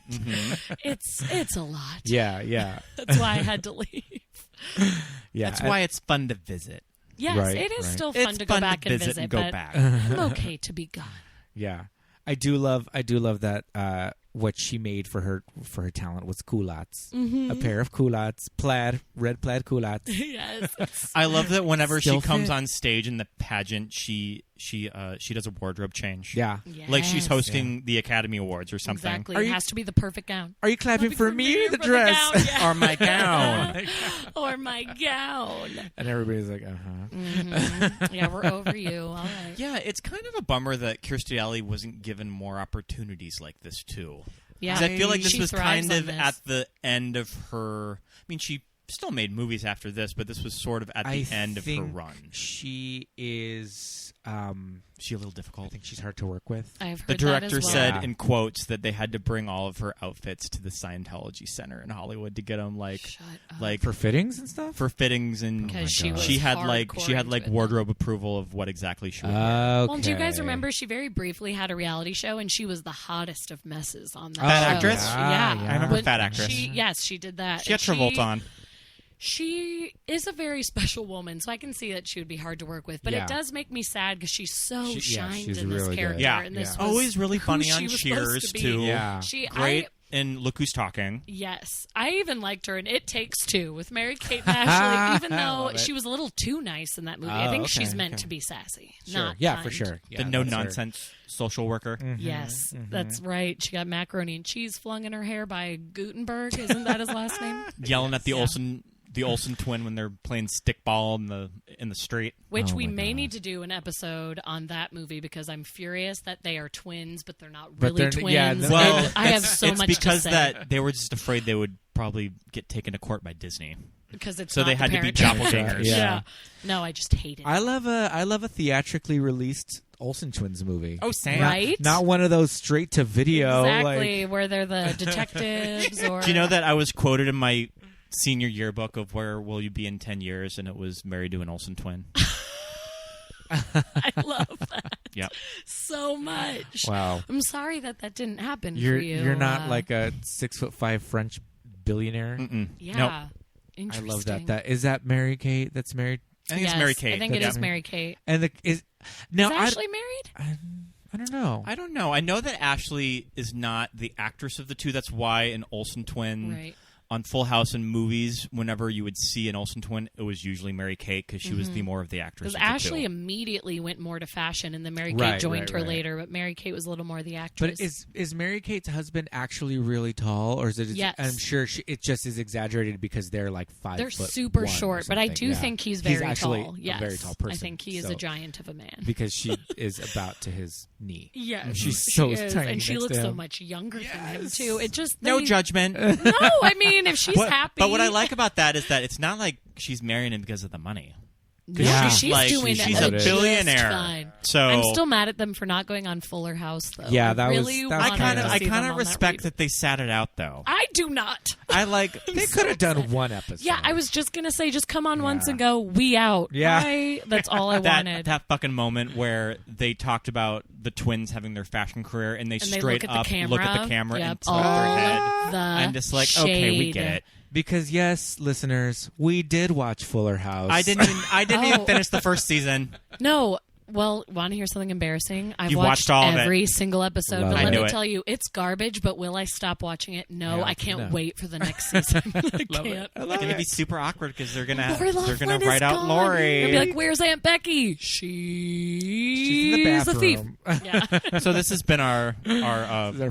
It's a lot. Yeah. That's why I had to leave. Yeah. That's why it's fun to visit. Yes, Right, it is right. still fun It's to go fun back to and visit visit, and go but back. I'm okay to be gone. Yeah, I do love that what she made for her talent was culottes, a pair of culottes, red plaid culottes. Yes. I love that whenever Still she comes fit. on stage in the pageant, she does a wardrobe change. Yeah. Like she's Yes. hosting the Academy Awards or something. Exactly. Are It you- has to be the perfect gown. Are you clapping for me, the for dress? gown, yeah. Or my gown. Or my gown. And everybody's like, Yeah, we're over you. All right. Yeah, it's kind of a bummer that Kirstie Alley wasn't given more opportunities like this too. Yeah, 'Cause I feel like this she was thrives kind on of this. at the end of her. I mean, she still made movies after this, but this was sort of at the end of her run. She is. She a little difficult. I think she's hard to work with. I've heard The director that as well. said Yeah. in quotes that they had to bring all of her outfits to the Scientology Center in Hollywood to get them Shut up. like For fittings and stuff. for fittings and Because she was she had hardcore into it. wardrobe approval of what exactly she would wear. Okay. Well, do you guys remember she very briefly had a reality show and she was the hottest of messes on that Fat show. actress? Yeah. I remember When Fat Actress. Yes, she did that. She had And Travolta on. She is a very special woman, so I can see that she would be hard to work with. But it does make me sad because she's so shined in this character. Yeah, and this was always really funny on Cheers, too. Yeah. Great. And Look Who's Talking. Yes. I even liked her in It Takes Two with Mary-Kate and Ashley, even though she was a little too nice in that movie. I think she's meant to be sassy, not kind. For sure. Yeah, the no-nonsense social worker. Mm-hmm. Yes, that's right. She got macaroni and cheese flung in her hair by Gutenberg. Isn't that his last name? Yelling at the Olsen twin when they're playing stickball in the street. Which we may need to do an episode on that movie because I'm furious that they are twins, but they're not really twins. Yeah, well, I have so much to say. It's because that they were just afraid they would probably get taken to court by Disney. Because it's so not they had to be doppelgangers. Yeah. No, I just hate it. I love a theatrically released Olsen twins movie. Oh, Sam. Right? Not one of those straight to video. Exactly, where they're the detectives. Or Do you know that I was quoted in my senior yearbook of Where Will You Be in 10 Years, and it was married to an Olsen twin. I love that. Yep. So much. Wow. I'm sorry that didn't happen for you. You're not like a 6'5" French billionaire. Yeah. Nope. Interesting. I love that. That is that Mary Kate that's married. I think it's Mary Kate. I think it is Mary Kate. And is Ashley married? I don't know. I don't know. I know that Ashley is not the actress of the two. That's why an Olsen twin on Full House and movies, whenever you would see an Olsen twin, it was usually Mary Kate because she was the more of the actress. Because Ashley immediately went more to fashion, and then Mary Kate joined her later. But Mary Kate was a little more the actress. But is Mary Kate's husband actually really tall, or is it? Yes. I'm sure it just is exaggerated because they're like 5 They're foot super one short, but I do think he's very actually tall. Yes, a very tall person. I think he is a giant of a man because she is about to his knee. Yes, she's so tiny, and she looks so much younger than him too. It just no judgment. No, I mean if she's happy. But what I like about that is that it's not like she's marrying him because of the money. Yeah, she's doing she's a billionaire. Fine. So I'm still mad at them for not going on Fuller House, though. Yeah, that I kind of respect that they sat it out, though. I do not. I like they could have done one episode. Yeah, I was just gonna say, just come on once and go, we out. Yeah, that's all I wanted. That fucking moment where they talked about the twins having their fashion career, and they straight up look at the camera and tilt their head. I'm just like, okay, we get it. Because yes, listeners, we did watch Fuller House. I didn't even finish the first season. No. Well, want to hear something embarrassing? I've watched all every single episode, but let me tell you, it's garbage, but will I stop watching it? No, I can't wait for the next season. I can't. It's going to be super awkward because they're going to write out Lori. They'll be like, where's Aunt Becky? She's in the a thief. bathroom. So this has been our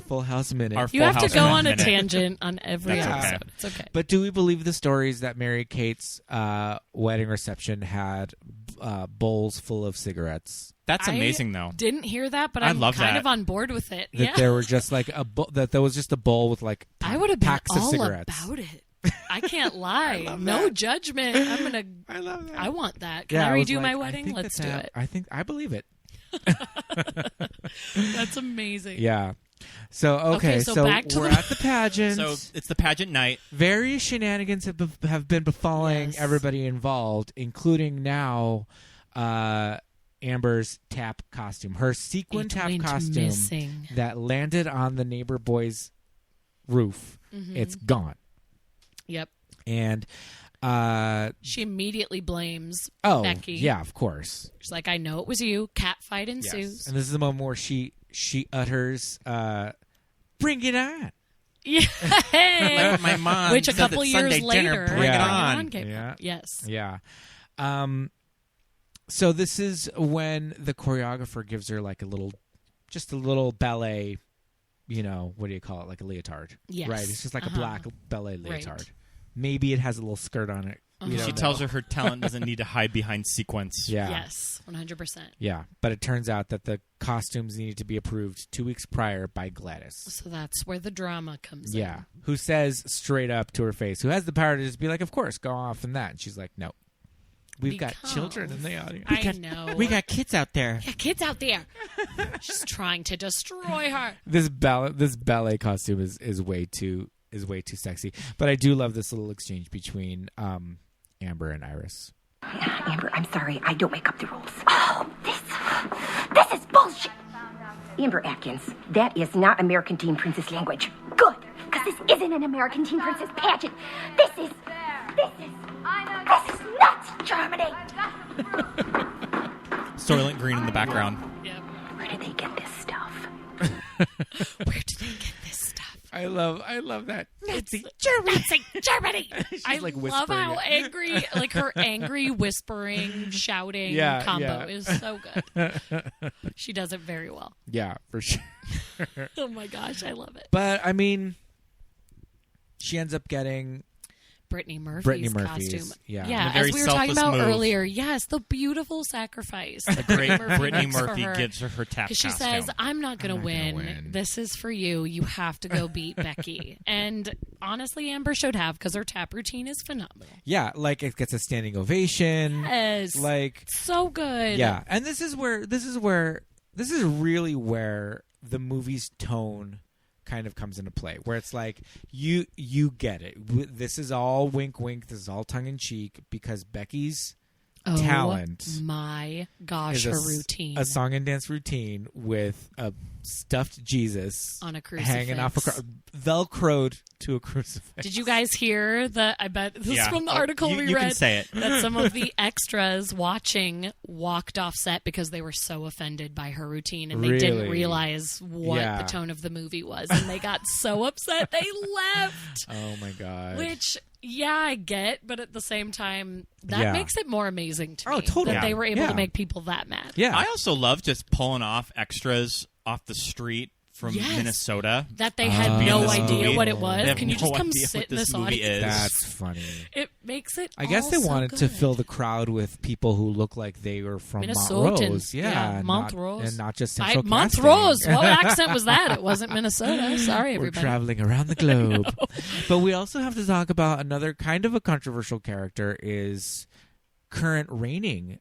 Full House minute. You have to go on a tangent on every episode. Okay. It's okay. But do we believe the stories that Mary Kate's wedding reception had bowls full of cigarettes? That's amazing, though. Didn't hear that, but I'm kind of on board with it. That there were just like that there was just a bowl with like I would have been packs of all cigarettes. about it. I can't lie. No judgment. I love that. I want that. Can I redo my wedding? Let's do it. I believe it. That's amazing. Yeah. So okay, so back to we're at the pageant. So it's the pageant night. Various shenanigans have been befalling everybody involved, including now Amber's tap costume, her sequin tap costume that landed on the neighbor boy's roof. It's gone. Yep. And she immediately blames Becky. Yeah, of course. She's like, I know it was you. Cat fight ensues. Yes. And this is the moment where she utters, "Bring it on." Yeah. Like my mom. Which a said couple that years Sunday later, dinner, bring it on. Yeah. Yes. Yeah. So this is when the choreographer gives her like a little ballet, what do you call it? Like a leotard. Yes. Right. It's just like a black ballet leotard. Right. Maybe it has a little skirt on it. She tells her talent doesn't need to hide behind sequence. Yeah. Yes. 100%. Yeah. But it turns out that the costumes needed to be approved 2 weeks prior by Gladys. So that's where the drama comes in. Yeah. Who says straight up to her face, who has the power to just be like, of course, go off in that. And she's like, no. We've got children in the audience. I know. We got kids out there. Yeah, kids out there. She's trying to destroy her. This ballet costume is way too sexy. But I do love this little exchange between Amber and Iris. Amber, I'm sorry. I don't make up the rules. Oh, this is bullshit. Amber Atkins, that is not American Teen Princess language. Good, because this isn't an American Teen Princess pageant. This is This is nuts, Germany. Soylent Green in the background. Yep. Where do they get this stuff? Where do they get this stuff? I love that. Nazi Germany. I like love how whispering angry, like her angry whispering, shouting combo is so good. She does it very well. Yeah, for sure. Oh my gosh, I love it. But I mean, she ends up getting Brittany Murphy's Murphy's, costume. yeah. Yeah, A very as we were talking selfless about move. earlier, yes, the beautiful sacrifice. A great Brittany makes for Murphy her. gives her tap Because she costume. says, I'm not going to win. This is for you. You have to go beat Becky. And honestly, Amber should have, because her tap routine is phenomenal. Yeah, like it gets a standing ovation. Yes. Like so good. Yeah, and this is really where the movie's tone kind of comes into play, where it's like you get it. This is all wink wink, this is all tongue in cheek, because Becky's talent, my gosh, is her routine, a song and dance routine with a stuffed Jesus on a crucifix hanging off velcroed to a crucifix. Did you guys hear the? I bet this is from the article we read. You can say it. That some of the extras watching walked off set because they were so offended by her routine and they didn't realize what the tone of the movie was, and they got so upset they left. Oh my god! Which. Yeah, I get, but at the same time, that makes it more amazing to me. Oh, totally. That they were able to make people that mad. Yeah. I also love just pulling off extras off the street from Minnesota. That they had no idea movie. what it was. They Can you have just no come idea sit what in this movie audience? is. That's funny. It makes it I guess all they so wanted good. to fill the crowd with people who look like they were from Minnesotans. Montrose. Yeah, Montrose. and not just Central Montrose. Casting. What accent was that? It wasn't Minnesota. Sorry, We're everybody. traveling around the globe. But we also have to talk about another kind of a controversial character is current reigning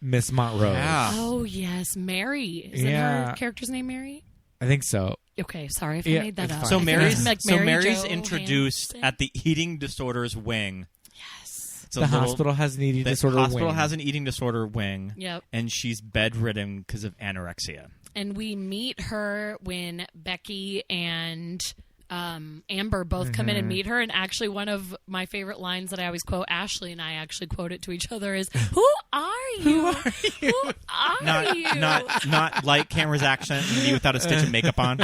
Miss Montrose. Yeah. Oh, yes. Mary. Isn't her character's name Mary? I think so. Okay, sorry if I made that up. So Mary's Mary introduced Johansen. at the eating disorders wing. Yes. The hospital has an eating disorder The hospital wing. has an eating disorder wing. Yep. And she's bedridden because of anorexia. And we meet her when Becky and Amber both come in and meet her. And actually, one of my favorite lines that I always quote, Ashley and I actually quote it to each other, is, "Who are you? Who are you? Who are you?" Not light camera's accent, me without a stitch of makeup on.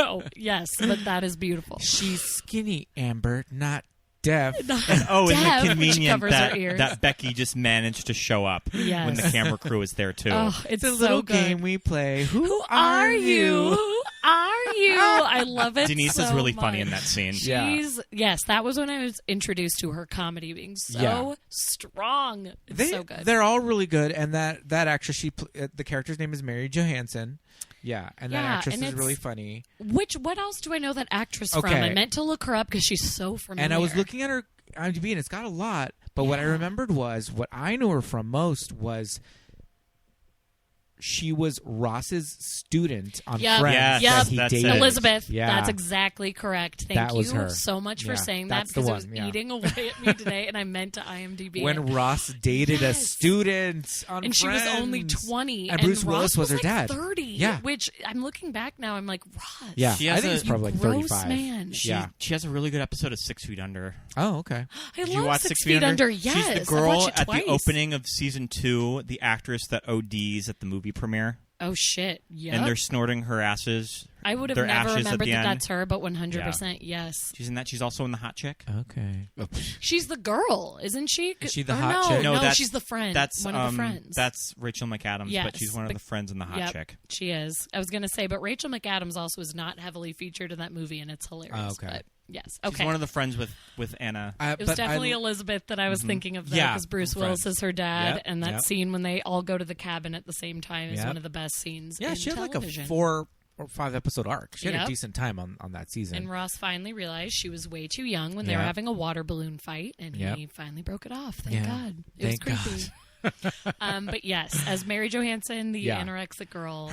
Oh, yes, but that is beautiful. She's skinny, Amber, not deaf. And Deaf, it's which convenient covers her that, ears. that Becky just managed to show up Yes. when the camera crew is there too. Oh, it's a so little good. game we play. Who are you? Who are you? I love it. Denise so is really much. funny in that scene. Yes, that was when I was introduced to her comedy being so strong. It's so good. They're all really good, and that actress, the character's name is Mary Johansen. Yeah, and that actress is really funny. What else do I know that actress from? I meant to look her up because she's so familiar. And I was looking at her IMDb, and it's got a lot. But what I remembered was, what I knew her from most was she was Ross's student on Friends that he dated. Elizabeth. Yeah. That's exactly correct. Thank you so much for saying that, because it was eating away at me today, and I meant to IMDb when it. Ross dated a student on and Friends. she was only 20, and Bruce Ross Willis was her like dad. 30. Yeah, which I'm looking back now, I'm like, Ross. Yeah, I think he's probably like 35. Man. She has a really good episode of 6 Feet Under. Oh, okay. I Did love you watch 6 Feet Under. Yes, she's the I've girl watched it at twice. the opening of season 2, the actress that ODs at the movie premiere. Oh shit! Yeah, and they're snorting her ashes. I would have their never ashes remembered at the that end. that's her, but 100% yes. She's in that. She's also in The Hot Chick. Okay. She's the girl, isn't she? Is she the Or hot chick? No, that's, she's the friend. That's one of the friends. That's Rachel McAdams, Yes, but she's one of the friends in The Hot Chick. She is. I was going to say, but Rachel McAdams also is not heavily featured in that movie, and it's hilarious. Oh, okay. But yes. She's Okay. one of the friends with Anna. It was definitely Elizabeth that I was thinking of, because Bruce Willis is her dad, and that scene when they all go to the cabin at the same time is one of the best scenes. Yeah, in she had television. like a 4 or 5 episode arc. She had Yep. a decent time on that season. And Ross finally realized she was way too young when they were having a water balloon fight, and he finally broke it off. Thank God. It was creepy. But yes, as Mary Johansen, the anorexic girl,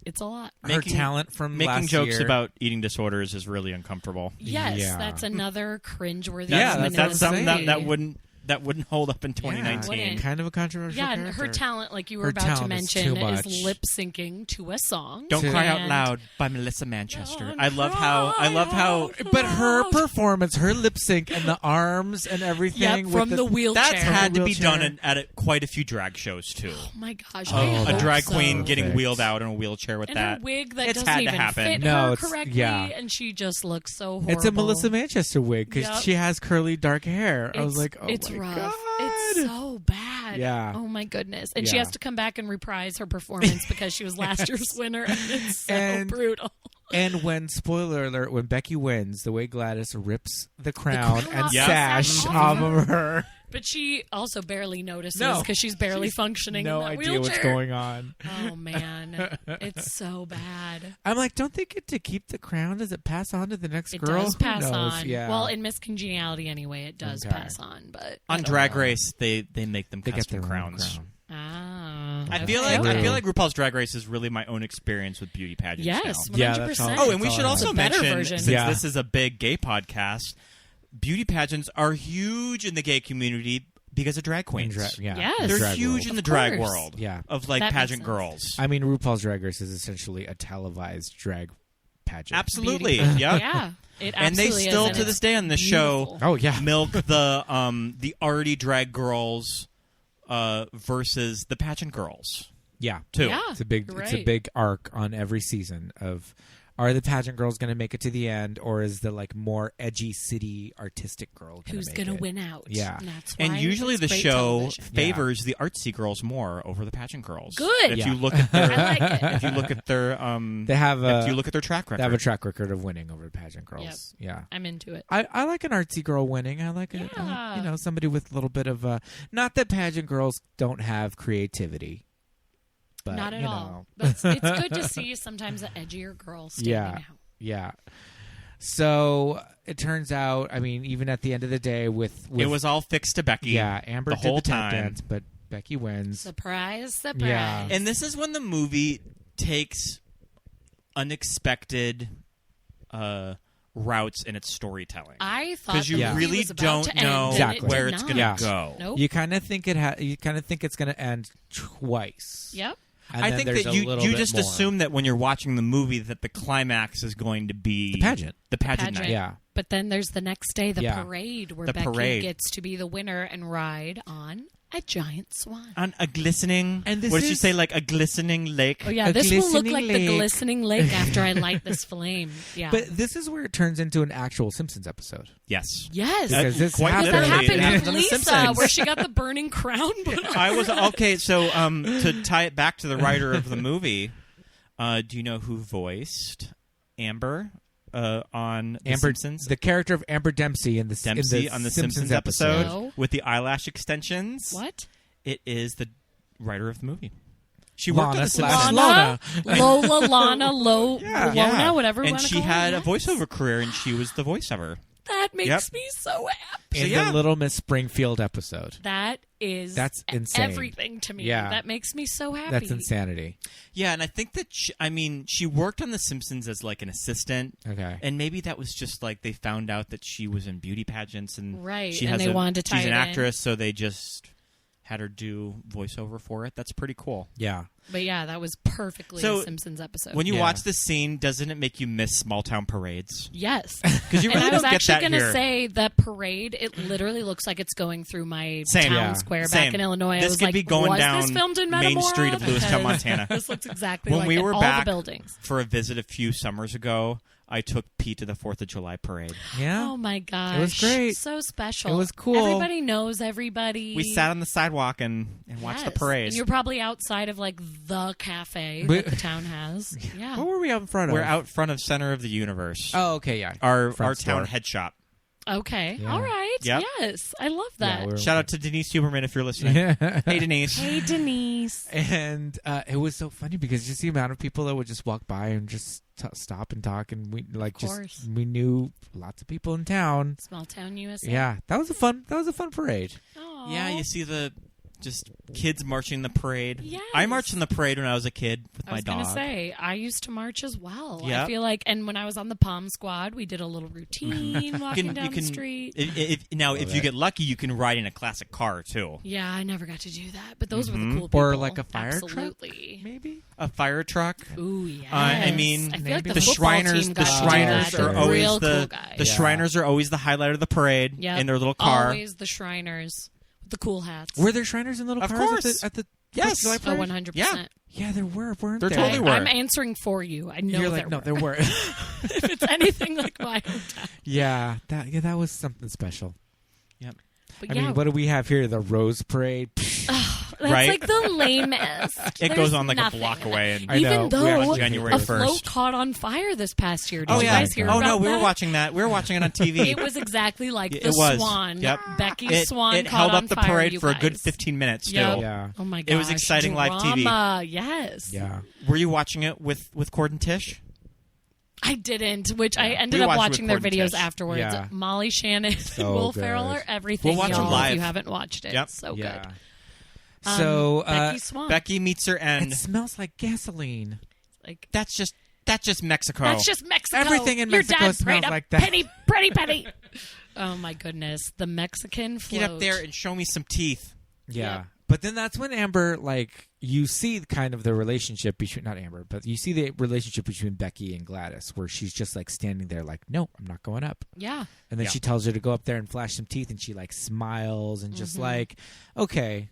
it's a lot. Her talent from making last jokes year. about eating disorders is really uncomfortable. Yes, that's another cringeworthy. That's something that wouldn't that wouldn't hold up in 2019. wouldn't. Kind of a controversial Yeah, and character. her talent, like you were Her about to talent is mention, too much. is lip syncing to a song. Don't Cry Out And- Loud by Melissa Manchester. Don't I love how But her performance, her lip sync, and the arms and everything. Yep, with from the wheelchair. that's had to be Wheelchair. done at quite a few drag shows too. Oh my gosh! Oh, I A hope drag so. queen getting Perfect. wheeled out in a wheelchair with and that. her wig that It's doesn't had to even happen. fit No, her it's- correctly, yeah. and she just looks so horrible. It's a Melissa Manchester wig because Yep. she has curly dark hair. I was like, oh it's my rough. God. It's so bad. Yeah. Oh my goodness. And she Yeah. has to come back and reprise her performance because she was last year's winner, and it's so And- brutal. And when, spoiler alert, when Becky wins, the way Gladys rips the crown and Yep. sash off of her. But she also barely notices No. because she's barely functioning No in that idea wheelchair. what's going on. Oh man, it's so bad. I'm like, don't they get to keep the crown? Does it pass on to the next It girl? does Who pass knows? on. Yeah. Well, in Miss Congeniality anyway, it does Okay. pass on. But On Drag Race, they make them they get custom their own crowns. crown. I feel okay. like RuPaul's Drag Race is really my own experience with beauty pageants Yes, now. 100%. Yeah, that's all- Oh, and we that's should all I also It's a better mention, version. since Yeah. this is a big gay podcast, beauty pageants are huge in the gay community because of drag queens. Yeah, Yes. the They're drag huge world. in the Of drag course. world Yeah. of like That makes pageant sense. girls. I mean, RuPaul's Drag Race is essentially a televised drag pageant. Absolutely. Beauty. Yep. Yeah. It And they absolutely still is, and to this it's day on the show beautiful. Oh yeah. milk the arty drag girls versus the pageant girls. Yeah. Too. Yeah. It's a big You're it's a right. big arc on every season of are the pageant girls going to make it to the end, or is the like more edgy city artistic girl Who's going to win out? Yeah. And that's why And usually it's the great show television. favors the artsy girls more over the pageant girls. Good. If Yeah. you look at their I like it. if you look at their They have if you look at their track record. They have a track record of winning over the pageant girls. Yep. Yeah. I'm into it. I like an artsy girl winning. I like it. Yeah. Somebody with a little bit of not that pageant girls don't have creativity, but Not at you all. know. But it's good to see sometimes an edgier girl standing Yeah. out. Yeah. So it turns out, I mean, even at the end of the day, with it was all fixed to Becky. yeah, Amber the did whole the tap time. dance, but Becky wins. Surprise, surprise. Yeah. And this is when the movie takes unexpected routes in its storytelling. I thought Because you the movie really was about don't to end, know and Exactly. it where did it's not. going to Yeah. go. Nope. You kind of think you kind of think it's going to end twice. Yep. And I then think there's that a you little bit just more. assume that when you're watching the movie that the climax is going to be The pageant. The pageant night. Yeah. But then there's the next day, the Yeah. parade, where The Becky parade. gets to be the winner and ride on a giant swan. On a glistening, And this what did you is- say? Like a glistening lake. Oh yeah, A this will look glistening like lake. the glistening lake after I light this flame. Yeah. But this is where it turns into an actual Simpsons episode. Yes. yes. Because this quite Because that literally, happened it happens with on The Lisa, Simpsons. where she got the burning crown put on. I was okay. So, to tie it back to the writer of the movie, do you know who voiced Amber on The Simpsons? The character of Amber Dempsey in the Dempsey on the Simpsons episode No. with the eyelash extensions. What? It is the writer of the movie. She worked on Lana the slash Simpsons. Lana. Lola, Lana, Yeah. Lona, whatever you And want to she call had her. a voiceover career, and she was the voiceover. That makes Yep. me so happy. In yeah. the Little Miss Springfield episode. That is That's insane. everything to me. Yeah. That makes me so happy. That's insanity. Yeah, and I think that she worked on The Simpsons as like an assistant. Okay. And maybe that was just like they found out that she was in beauty pageants and Right, she and has they wanted to tie she's an it in. actress, so they just had her do voiceover for it. That's pretty cool. Yeah. But yeah, that was perfectly So, a Simpsons episode. When you Yeah. watch this scene, doesn't it make you miss small town parades? Yes. Because you And really I was don't get actually that going to here. say that parade, it literally looks like it's going through my Same. town Yeah. square Same. back in Illinois. This I was could like, be going was down this filmed in Main Metamora? Street of Lewistown, Because Montana. This looks exactly When like we it. were All back the buildings. for a visit a few summers ago, I took Pete to the 4th of July parade. Yeah. Oh my gosh. It was great. So special. It was cool. Everybody knows everybody. We sat on the sidewalk and watched the Yes. parade. And you're probably outside of like the cafe But- that the town has. Yeah. What were we out in front of? We're out front of Center of the Universe. Oh, okay, yeah. Our Front town store. head shop. Okay. Yeah. All right. Yep. Yes. I love that. Yeah, we're- Shout out to Denise Huberman if you're listening. Hey, Denise. Hey, Denise. And it was so funny because just the amount of people that would just walk by and just stop and talk, and we course. we knew lots of people in town. Small town USA. Yeah, that was a fun parade. Aw. Yeah, you see Just kids marching the parade. Yes. I marched in the parade when I was a kid with my dog. I was going to say, I used to march as well. Yep. I feel like, and when I was on the Palm Squad, we did a little routine walking down the street. If you get lucky, you can ride in a classic car, too. Yeah, I never got to do that, but those were the cool people. Or like a fire Absolutely. truck, maybe? A fire truck. Ooh, yes. I mean, I feel like the Shriners. The Shriners are always the Shriners are always the highlight of the parade in their little car. Always the Shriners with the cool hats. Were there Shriners in little of cars course. at the yes? 100%. Yeah, there were, weren't there? There Totally were. I'm answering for you. I know You're like, there there were. If it's anything like my hometown. Yeah, that was something special. Yep. But I mean, what do we have here? The Rose Parade. That's right? like the lamest. It goes on like a block away. And even though January a 1st. float caught on fire this past year. Did you guys hear about that? We were watching that. We were watching it on TV. It was exactly like the was. Swan. Yep. Becky's Swan It caught held up on the fire, parade you for a guys. good 15 minutes, too. Yep. Yeah. Oh, my gosh. It was exciting live TV. Yes. Yeah. Were you watching it with Cord and Tish? I didn't, which I ended up watching their videos afterwards. Yeah. Molly Shannon, Will Ferrell are everything. We'll watch y'all, it live. if you haven't watched it. Yep. So yeah. good. So Becky Swan. Becky meets her end. It smells like gasoline. Like that's just Mexico. That's just Mexico. Everything in Your Mexico dad smells prayed a like that. Pretty penny. Oh my goodness, the Mexican float. Get up there and show me some teeth. Yeah. Yep. But then that's when Amber, you see kind of the relationship between, not Amber, but you see the relationship between Becky and Gladys, where she's just standing there no, I'm not going up. Yeah. And then she tells her to go up there and flash some teeth, and she smiles and just okay.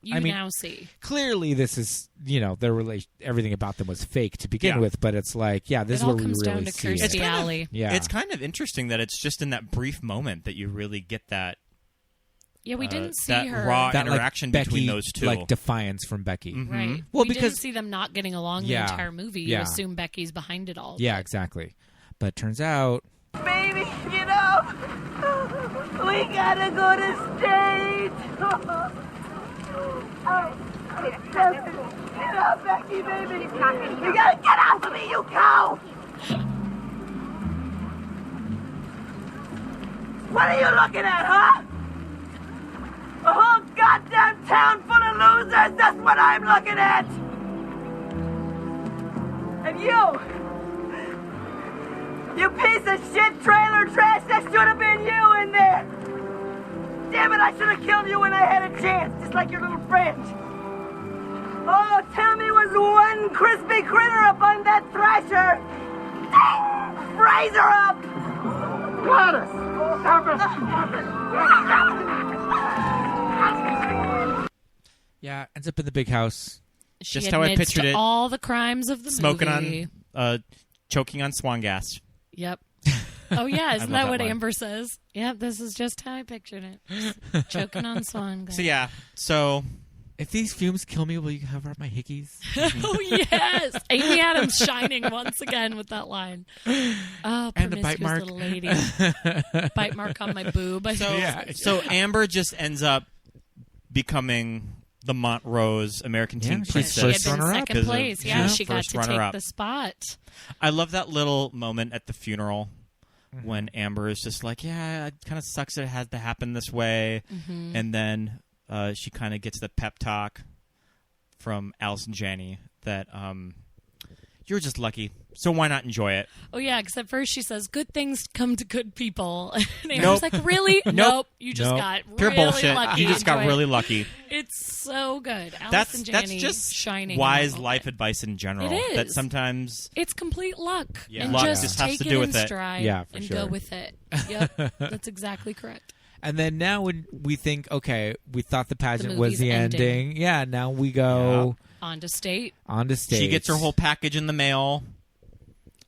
You now see. Clearly this is, their everything about them was fake to begin with, but it's this is where we really down to see Kirstie it. Alley. Yeah. It's kind of interesting that it's just in that brief moment that you really get that. Yeah, we didn't see that her. raw that, interaction Becky, between those two. Defiance from Becky. Mm-hmm. Right. Well, we because didn't see them not getting along the entire movie. You assume Becky's behind it all. Yeah, exactly. But it turns out... Baby, get up! We gotta go to stage! Get up, Becky, baby! You gotta get off of me, you cow! What are you looking at, huh? A whole goddamn town full of losers, that's what I'm looking at! And you piece of shit trailer trash, that should have been you in there! Damn it, I should have killed you when I had a chance, just like your little friend. Oh, tell me was one crispy critter up on that thrasher. Ding! Raise her up! Gladys! Stop it! Yeah, ends up in the big house. She just how I admits pictured to it. all the crimes of the smoking movie. on, choking on swan gas. Yep. Oh, yeah. Isn't that what line. Amber says? Yep, this is just how I pictured it. Choking on swan gas. So... If these fumes kill me, will you cover up my hickeys? Oh, yes. Amy Adams shining once again with that line. Oh, and a bite mark. little lady. Bite mark on my boob. So Amber just ends up becoming the Montrose American Teen Princess. She had been second place. Yeah, she got to take the spot. I love that little moment at the funeral when Amber is just like, yeah, it kind of sucks that it had to happen this way. Mm-hmm. And then she kind of gets the pep talk from Allison Janney that you're just lucky, so why not enjoy it? Oh, yeah, except first she says, good things come to good people. And Amber's like, really? Nope. You just got pure really bullshit. lucky. You just got really lucky. It's so good. That's Janney just shining. wise life advice in general. It is. That sometimes it's complete luck. Yeah. And Luck just has take to it do in with it. stride and sure. go with it. Yep, that's exactly correct. And then now when we think, okay, we thought the pageant was movie's the ending. ending. Yeah, now we go on to state. She gets her whole package in the mail.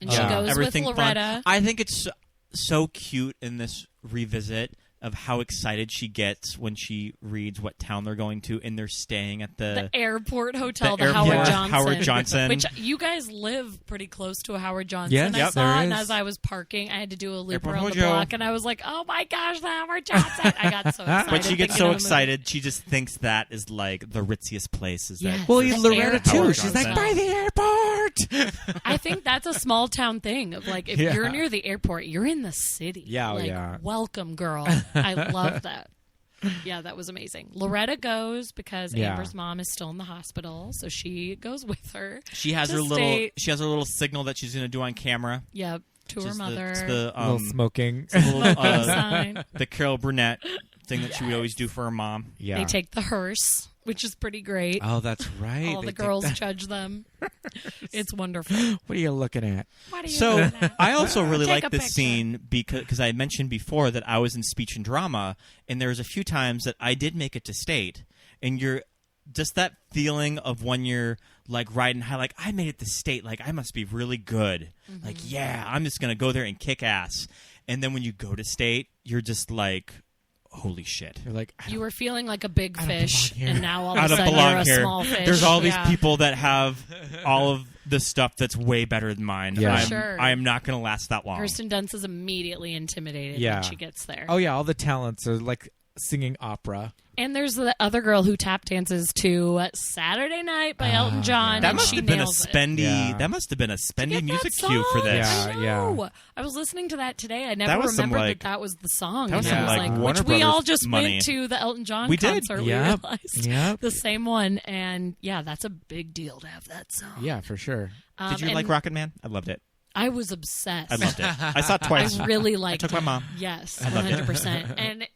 And she goes everything with Loretta. Fun. I think it's so cute in this revisit of how excited she gets when she reads what town they're going to, and they're staying at the airport hotel, the Howard Johnson. Which you guys live pretty close to a Howard Johnson. Yes, I saw it, and is. as I was parking, I had to do a loop Airport around the Hojo. block, and I was like, oh my gosh, the Howard Johnson. I got so excited. But she gets thinking so of the movie. excited, she just thinks that is like the ritziest place. Is Yes. that Well, The Loretta too. Howard She's like, Johnson. by the airport. I think that's a small town thing of like, if you're near the airport, you're in the city. Yeah, like, yeah. welcome, girl. I love that. Yeah, that was amazing. Loretta goes because Yeah. Amber's mom is still in the hospital, so she goes with her. She has to her state- little signal that she's going to do on camera. Yep, to her Just mother. It's the little smoking. it's the little, sign. the Carol Burnett thing that she would always do for her mom. Yeah. They take the hearse, which is pretty great. Oh, that's right. All They the take girls that. judge them. It's wonderful. What are you looking at? What are you So looking at? I also really Take like a this picture. scene because I mentioned before that I was in speech and drama, and there was a few times that I did make it to state, and you're just that feeling of when you're like riding high, like I made it to state, like I must be really good, like yeah, I'm just gonna go there and kick ass, and then when you go to state, you're just like, holy shit. You're like, You were feeling like a big I don't fish, belong here. and now all I of a don't sudden belong you're a here. small fish. There's all these Yeah. people that have all of the stuff that's way better than mine. Yeah. I'm, Sure. I am not going to last that long. Kirsten Dunst is immediately intimidated Yeah. when she gets there. oh yeah, all the talents are like singing opera. And there's the other girl who tap dances to Saturday Night by Elton John. that and must she have been a nails it. spendy. Yeah. That must have been a spendy Get music that cue for song. this. Yeah. I know. I was listening to that today. I never That was some, remembered like- that was the song. that was and I some, was like, like, Warner which we all Brothers just money. went to the Elton John We did. concert. Yep. We realized Yep. the same one. And yeah, that's a big deal to have that song. Yeah, for sure. Did you and like Rocket Man? I loved it. I was obsessed. I loved it. I saw it twice. I really liked I took my mom. Yes, I loved it. 100%. And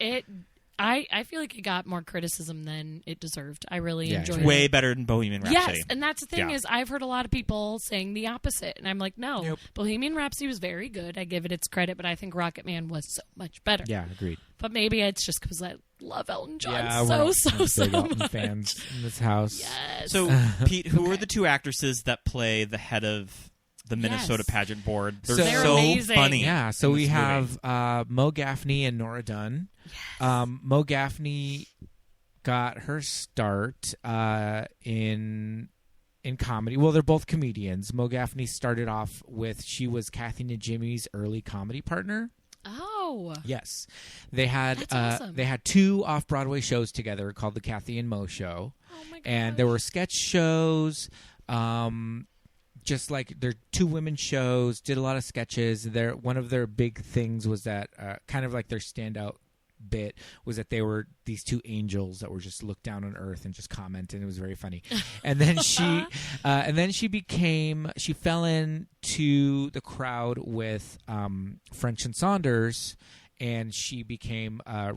I feel like it got more criticism than it deserved. I really Yeah, enjoyed it's it. Way better than Bohemian Rhapsody. Yes, and that's the thing Yeah. is I've heard a lot of people saying the opposite, and I'm like, no, Nope. Bohemian Rhapsody was very good. I give it its credit, but I think Rocket Man was so much better. Yeah, agreed. But maybe it's just because I love Elton John Yeah, so we're big Elton much. fans in this house. Yes. So, Pete, who are the two actresses that play the head of the Minnesota Yes. pageant board? They're They're so amazing. funny. Yeah, so in we this have movie. Mo Gaffney and Nora Dunn. Mo Gaffney got her start in comedy. Well, they're both comedians. Mo Gaffney started off with, she was Kathy and Jimmy's early comedy partner. Oh. Yes, they had That's awesome. they had two off-Broadway shows together called the Kathy and Mo Show, Oh my god. and there were sketch shows. Just like they're two women shows, did a lot of sketches. One of their big things was that kind of like their standout bit was that they were these two angels that were just looked down on earth and just comment, and it was very funny. And then she fell into the crowd with French and Saunders, and she became a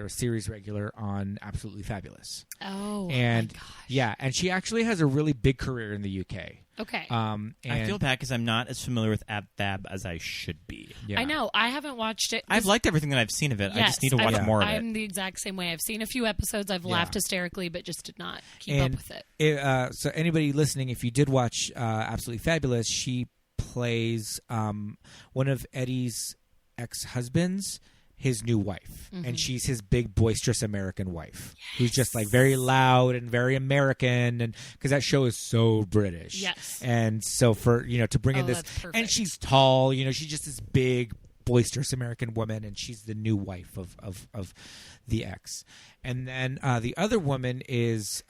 series regular on Absolutely Fabulous. Oh. And my gosh. yeah, and she actually has a really big career in the UK. Okay. And I feel bad because I'm not as familiar with Ab Fab as I should be. yeah. I know. I haven't watched it. I've liked everything that I've seen of it. I Yes, just need to watch more of I'm it. the exact same way. I've seen a few episodes. I've laughed hysterically, but just did not keep And up with it. So anybody listening, if you did watch Absolutely Fabulous, she plays one of Eddie's ex-husbands, his new wife, and she's his big boisterous American wife, who's just like very loud and very American, and because that show is so British. Yes. And so for to bring in this, that's perfect. and she's tall, she's just this big boisterous American woman, and she's the new wife of the ex. And then the other woman is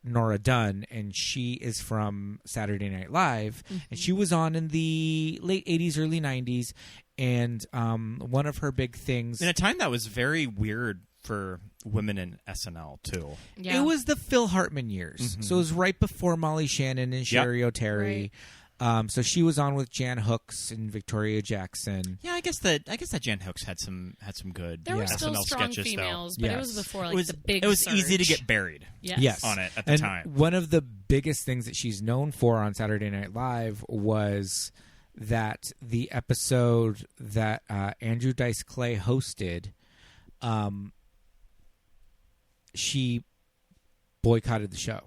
Nora Dunn, and she is from Saturday Night Live, and she was on in the late 80s, early 90s, and one of her big things... In a time that was very weird for women in SNL, too. Yeah. It was the Phil Hartman years, so it was right before Molly Shannon and Sherry O'Terry. So she was on with Jan Hooks and Victoria Jackson. Yeah, I guess that Jan Hooks had some good There were SNL still strong sketches, females, though. but it Yes. was before It was the big It was surge. easy to get buried. Yes. On it at the and time. One of the biggest things that she's known for on Saturday Night Live was that the episode that Andrew Dice Clay hosted, she boycotted the show.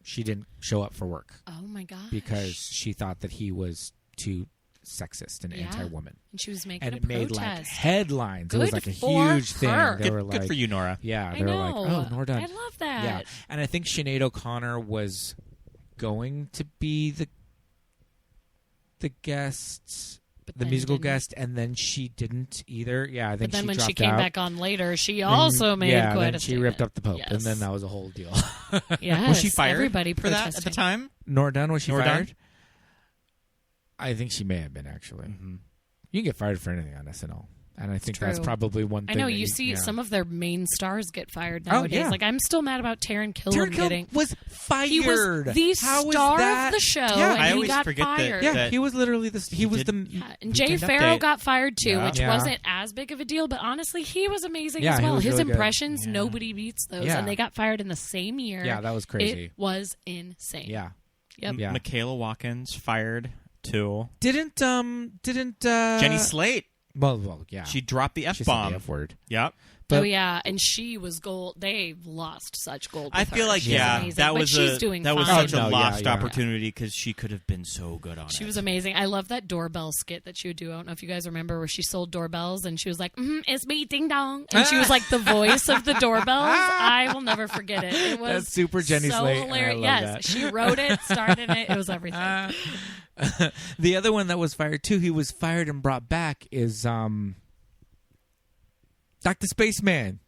She didn't show up for work. Oh my gosh. Because she thought that he was too sexist and anti-woman. And she was making And a it made protest. like headlines. Good it was like a for huge thing. her. They were Good like, for you, Nora. Yeah, I they were know. like, "Oh, Nora Dunn." I love that. Yeah, and I think Sinead O'Connor was going to be the guest, But the then musical didn't. guest, and then she didn't either. Yeah, I think But then she when dropped she came out. back on later, she also made yeah, quite then a she ripped statement. up the Pope, and Yes. then that was a whole deal. Yes, Was she fired everybody for that at the protesting. time? Nora Dunn, was she Nora fired? Dunn? I think she may have been, actually. Mm-hmm. You can get fired for anything on SNL. And I think True. that's probably one thing. I know you see some of their main stars get fired nowadays. yeah. Like I'm still mad about Taron Killam getting. Was fired. He was the star of the show, Yeah. and I he always got forget fired. that. Yeah, he was literally he was the. And Jay Weekend Farrow Update. got fired too, Yeah. which Yeah. wasn't as big of a deal. But honestly, he was amazing Yeah, as he well. was His really good. impressions, Yeah. nobody beats those, Yeah. and they got fired in the same year. Yeah, that was crazy. It was insane. Yeah. Yep. Yeah. Michaela Watkins fired too. Didn't Jenny Slate. Well, yeah. She dropped the She said F-bomb. the F word. Yep. But- Oh yeah, and she was gold. They lost such gold. I with feel her. like She's amazing. that But was she's doing that was fine. such a lost yeah. opportunity because she could have been so good on it. She was amazing. I love that doorbell skit that she would do. I don't know if you guys remember where she sold doorbells and she was like, "It's me, ding dong," and she was like the voice of the doorbells. I will never forget it. It was That's super Jenny so Slate. hilarious. I love Yes, that. she wrote it, starred in it. It was everything. The other one that was fired too, he was fired and brought back is Dr. Spaceman.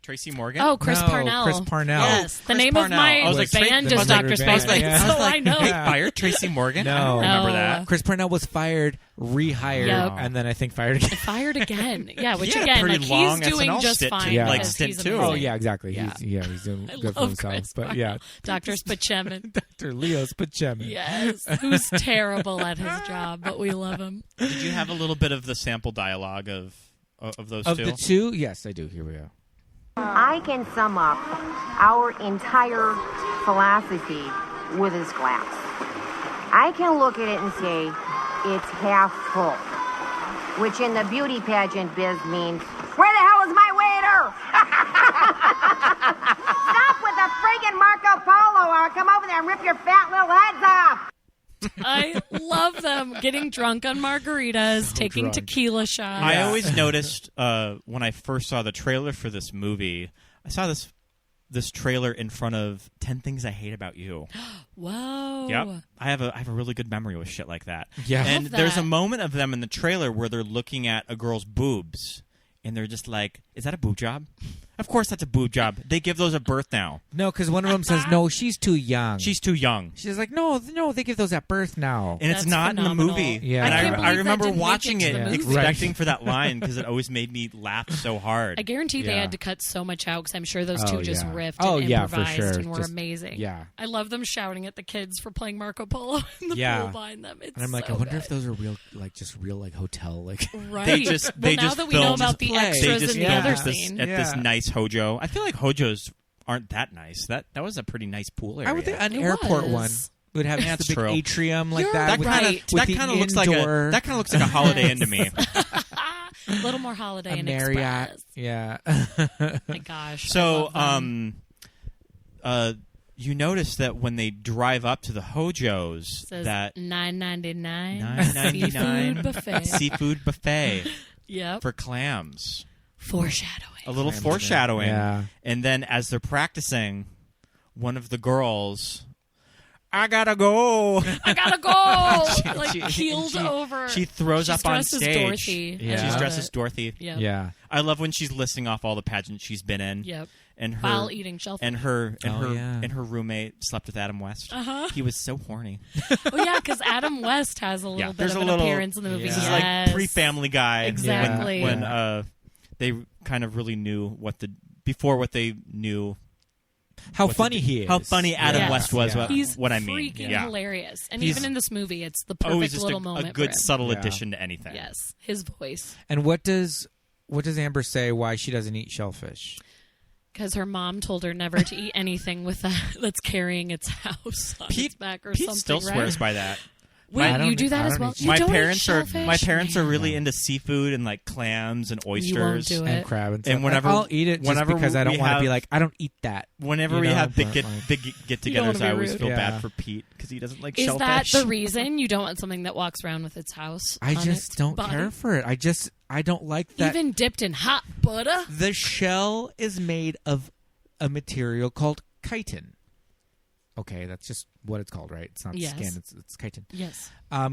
Tracy Morgan. Oh, Chris No, Parnell. Chris Parnell. Yes, the Chris name Parnell. of my I was like, band the is name of Dr. your band. Spaceman, Yeah. so I know. They fired Tracy Morgan? No. I don't remember No. that. Chris Parnell was fired, rehired, Yep. and then I think fired again. Fired again. Yeah, which He had a again, pretty like long he's doing SNL just stint fine. too. Yeah. Like because stint he's too. amazing. Oh yeah, exactly. Yeah. He's doing I good for love himself. Chris But Parnell. yeah, Dr. Spaceman. Dr. Leo Spaceman. Yes, who's terrible at his job, but we love him. Did you have a little bit of the sample dialogue of those Of two? the two, yes, I do. Here we go. I can sum up our entire philosophy with this glass. I can look at it and say it's half full, which in the beauty pageant biz means, where the hell is my waiter? Stop with the friggin' Marco Polo or I'll come over there and rip your fat little heads off. I love them getting drunk on margaritas, taking drunk. tequila shots. I always noticed when I first saw the trailer for this movie, I saw this trailer in front of 10 Things I Hate About You. Whoa. Yep. I have a really good memory with shit like that. Yeah. And Love there's a that. moment of them in the trailer where they're looking at a girl's boobs and they're just like, is that a boob job? Of course that's a boob job. They give those at birth now. No, because one of them says, "No, she's too young." She's too young. She's like, "No, they give those at birth now." And it's That's not phenomenal. in the movie. Yeah. And I can't I believe that remember didn't make watching it it to the movie. expecting for that line because it always made me laugh so hard. I guarantee they Yeah. had to cut so much out because I'm sure those Oh, two just yeah. riffed Oh, and yeah, for improvised sure. and were Just- amazing. yeah. I love them shouting at the kids for playing Marco Polo in the Yeah. pool behind them. It's And I'm like, so I wonder good. if those are real, like just real, like hotel, like. Right. They just well, now just that we know filmed- about the play. extras They just in the filmed other this scene. at this Yeah. nice Hojo. I feel like Hojos aren't that nice. That was a pretty nice pool area. I would think an It airport was. one would have That's the big true. atrium like You're that. that with kind right. of with that the kind of looks like indoor- a Holiday Inn to me. A little more Holiday a Inn Marriott. Express. Yeah. My gosh. I So, love them. you notice that when they drive up to the Hojos, Says that $9.99 $9.99 seafood buffet. seafood buffet Yep. for clams. Foreshadowing. A little Clams foreshadowing. Yeah. And then as they're practicing, one of the girls, I gotta go. I gotta go. Like she- keeled she- over. She throws She's up on dressed as stage. Dorothy. Yeah. I She's love dressed it. as Dorothy. Yep. Yeah. I love when she's listing off all the pageants she's been in. Yep. And her While eating shellfish. and her Oh, yeah. and her roommate slept with Adam West. Uh-huh. He was so horny. Oh yeah, because Adam West has a little bit there's of a an little appearance in the movie. Yeah. This is Yes. like pre-Family Guy. Exactly. When they kind of really knew what they knew. How what funny to do. he is. How funny Adam Yes. West was. Yeah. He's what I mean. freaking Yeah. hilarious, and He's even in this movie, it's the Always perfect just little a moment. good for him. subtle Yeah. addition to anything. Yes, his voice. And what does Amber say why she doesn't eat shellfish? Because her mom told her never to eat anything with that's carrying its house on its back or Pete something. still right? swears by that. Wait, I don't you do eat- that I as don't well? eat You my don't eat parents are shellfish? really into seafood and like clams and oysters. You won't do it. And crab and stuff. And whenever I'll eat it just whenever because I don't we want to be have- like, I don't eat that. Whenever You we know, have big but, like- get-togethers, wanna be I always rude. feel Yeah. bad for Pete because he doesn't like Is shellfish. that the reason you don't want something that walks around with its house? I on just its don't body? care for it. I don't like that. Even dipped in hot butter. The shell is made of a material called chitin. Okay, that's just what it's called, right? It's not Yes. skin. It's chitin. Yes.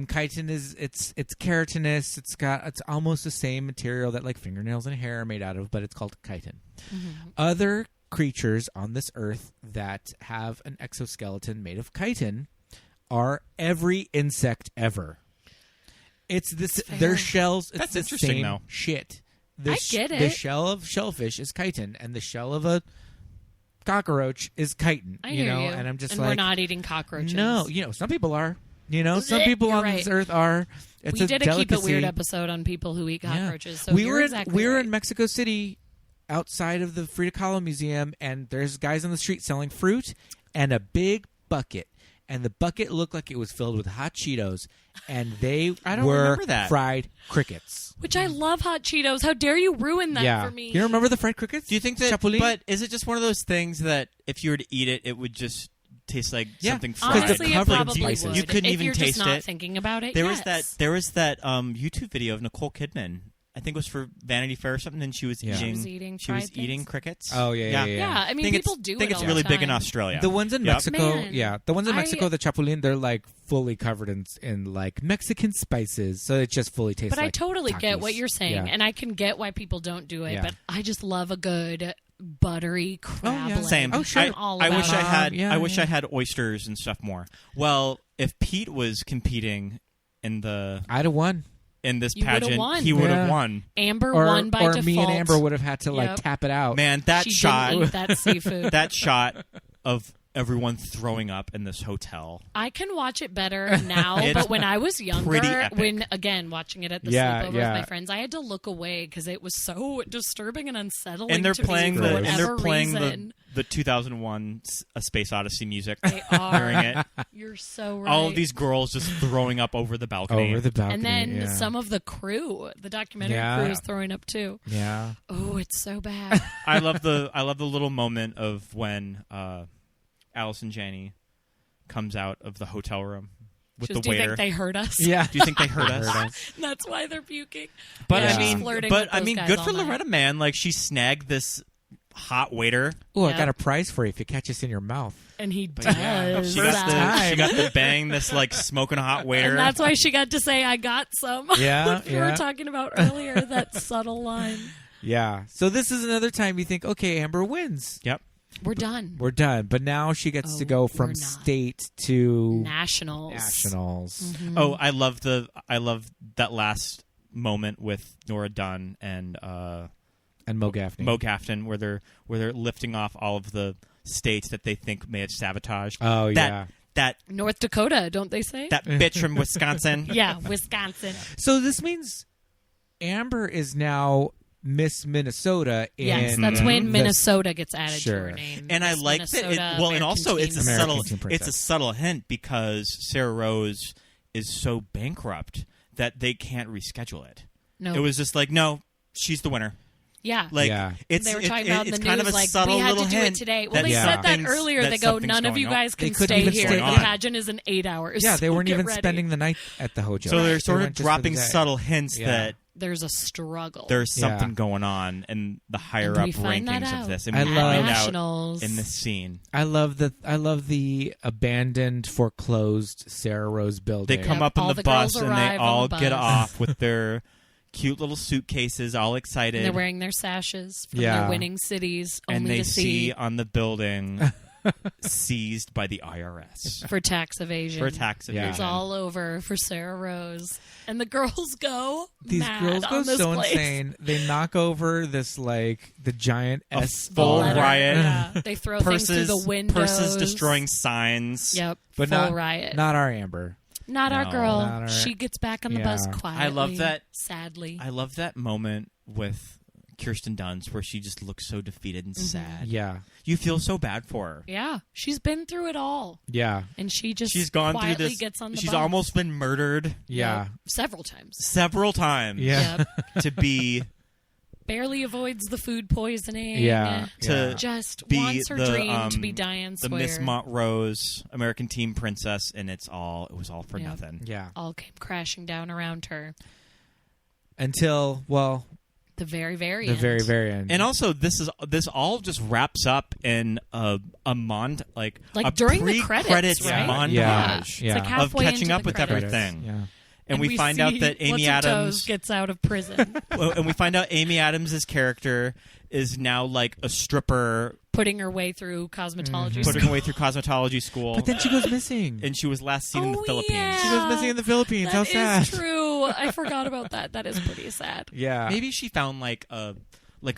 Chitin is it's keratinous. It's almost the same material that like fingernails and hair are made out of, but it's called chitin. Mm-hmm. Other creatures on this earth that have an exoskeleton made of chitin are every insect ever. It's this. Their shells. It's That's the interesting, same though. shit. I get it. The shell of shellfish is chitin, and the shell of a cockroach is chitin. I hear you. And I'm just and like, we're not eating cockroaches. No, some people are. Some people You're on right. this earth are. It's we a did delicacy. Keep It Weird episode on people who eat cockroaches. So we you're were exactly we were right. in Mexico City, outside of the Frida Kahlo Museum, and there's guys on the street selling fruit and a big bucket. And the bucket looked like it was filled with hot Cheetos, and they I don't were remember that. fried crickets. Which I love hot Cheetos. How dare you ruin that for me? You remember the fried crickets? Do you think that? Chapulín? But is it just one of those things that if you were to eat it, it would just taste like something fried? Honestly, it probably would. You couldn't if even you're taste just not it. thinking about it. There yes. was that YouTube video of Nicole Kidman. I think it was for Vanity Fair or something, and she was eating crickets. Oh yeah. Yeah, I mean, people do I think it it's all really the big in time. Australia. The ones in Mexico, the ones in I- Mexico, the chapulín, they're like fully covered in like Mexican spices, so it just fully tastes. But I like totally get tacos. what you're saying, Yeah. and I can get why people don't do it. Yeah. But I just love a good buttery crab leg. Same. I'm all I about wish I it. had. Yeah, I wish yeah. I had oysters and stuff more. Well, if Pete was competing in I'd have won. In this You would've pageant, won. he would have Yeah. won. Amber Or, won by or default. me and Amber would have had to like Yep. tap it out. Man, that She shot. didn't eat that seafood. That shot of everyone throwing up in this hotel. I can watch it better now, It's but when I was pretty younger, epic. when again watching it at the Yeah, sleepover yeah. with my friends, I had to look away because it was so disturbing and unsettling. And they're to playing me the for and whatever they're playing reason. the 2001 A Space Odyssey music They are. during it. You're so right. All of these girls just throwing up over the balcony. Over the balcony. and then yeah. some of the crew, the documentary Yeah. crew, is throwing up too. Yeah. Oh, it's so bad. I love the little moment of when Allison Janney comes out of the hotel room with Just, the do you waiter. think they hurt us? Yeah. Do you think they hurt us? That's why they're puking. But Yeah, I she's mean, flirting but with I those mean, guys good all for night. Loretta, man. Like she snagged this hot waiter. Oh, Yep. I got a prize for you if you catch us in your mouth. And he does. She got to bang this like smoking hot waiter. And that's why she got to say, "I got some." Yeah, Like we yeah. were talking about earlier, that subtle line. Yeah. So this is another time you think, okay, Amber wins. Yep. We're done. We're done. But now she gets to Oh, go we're from not. state to Nationals. nationals. Oh, I love that last moment with Nora Dunn and Mo Gaffney. Mo Gaffney, where they're lifting off all of the states that they think may have sabotaged. Oh, yeah. That North Dakota, don't they say? that bitch from Wisconsin. Yeah, Wisconsin. So this means Amber is now Miss Minnesota. Yes, in that's when the- Minnesota gets added to her Sure. name. And I Miss like that. Minnesota, And American also it's a Teen American subtle, Teen it's a Princess. subtle hint because Sarah Rose is so bankrupt that they can't reschedule it. No. It was just like, no, she's the winner. Yeah. Like Yeah. it's They were it- talking it- about in it's the kind news, of a like, subtle we had little to do it hint today. Well, that they said that something's- earlier. that They go, something's none of going you on. guys They can couldn't stay even here. stay The on. pageant is in 8 hours. Yeah, they so weren't get even ready. spending the night at the Hojo. So they're They sort of went just for the dropping day. subtle hints Yeah. that There's a struggle. there's Yeah. something going on in the higher And up we find that rankings out of this, and I we love- find out Nationals. in this scene. I love the abandoned, foreclosed Sarah Rose building. They come Yep, up in all the the bus girls and they arrive on all the get bus. off with their cute little suitcases, all excited. And they're wearing their sashes from Yeah. their winning cities, only and they to see on the building seized by the IRS for tax evasion. for tax Yeah. evasion. It's all over for Sarah Rose. And the girls go These mad girls go on this so place. insane. They knock over this like the giant A S full bar. riot. Yeah. They throw things through Purses, the windows. purses destroying signs. Yep, But full not riot. Not our Amber. Not our No. girl. Not our- She gets back on the Yeah. bus quietly. I love that. Sadly. I love that moment with Kirsten Dunst where she just looks so defeated and sad. Yeah. You feel so bad for her. Yeah, she's been through it all, Yeah. and she just She's gone through quietly this. gets on the She's bus. almost been murdered Yeah. Yep, several times. several times. Yeah. Yep. To be Barely avoids the food poisoning. Yeah. to Just be wants her the, dream to be Diane the Sawyer. Miss Montrose American Teen Princess, and it was all for Yep. nothing. Yeah. All came crashing down around her. Until The very, very the end. very, very end. And also, this all just wraps up in a Like a during the pre-credits credits, right? montage Yeah. It's Yeah. like of halfway catching into up the with credits. everything. Yeah. And we find out that Amy Adams gets out of prison, and we find out Amy Adams' character is now like a stripper putting her way through cosmetology putting school. her way through cosmetology school. But then she goes missing. And she was last seen in the Philippines. Yeah. She goes missing in the Philippines. That How sad. is true. I forgot about that. That is pretty sad. Yeah. Maybe she found like a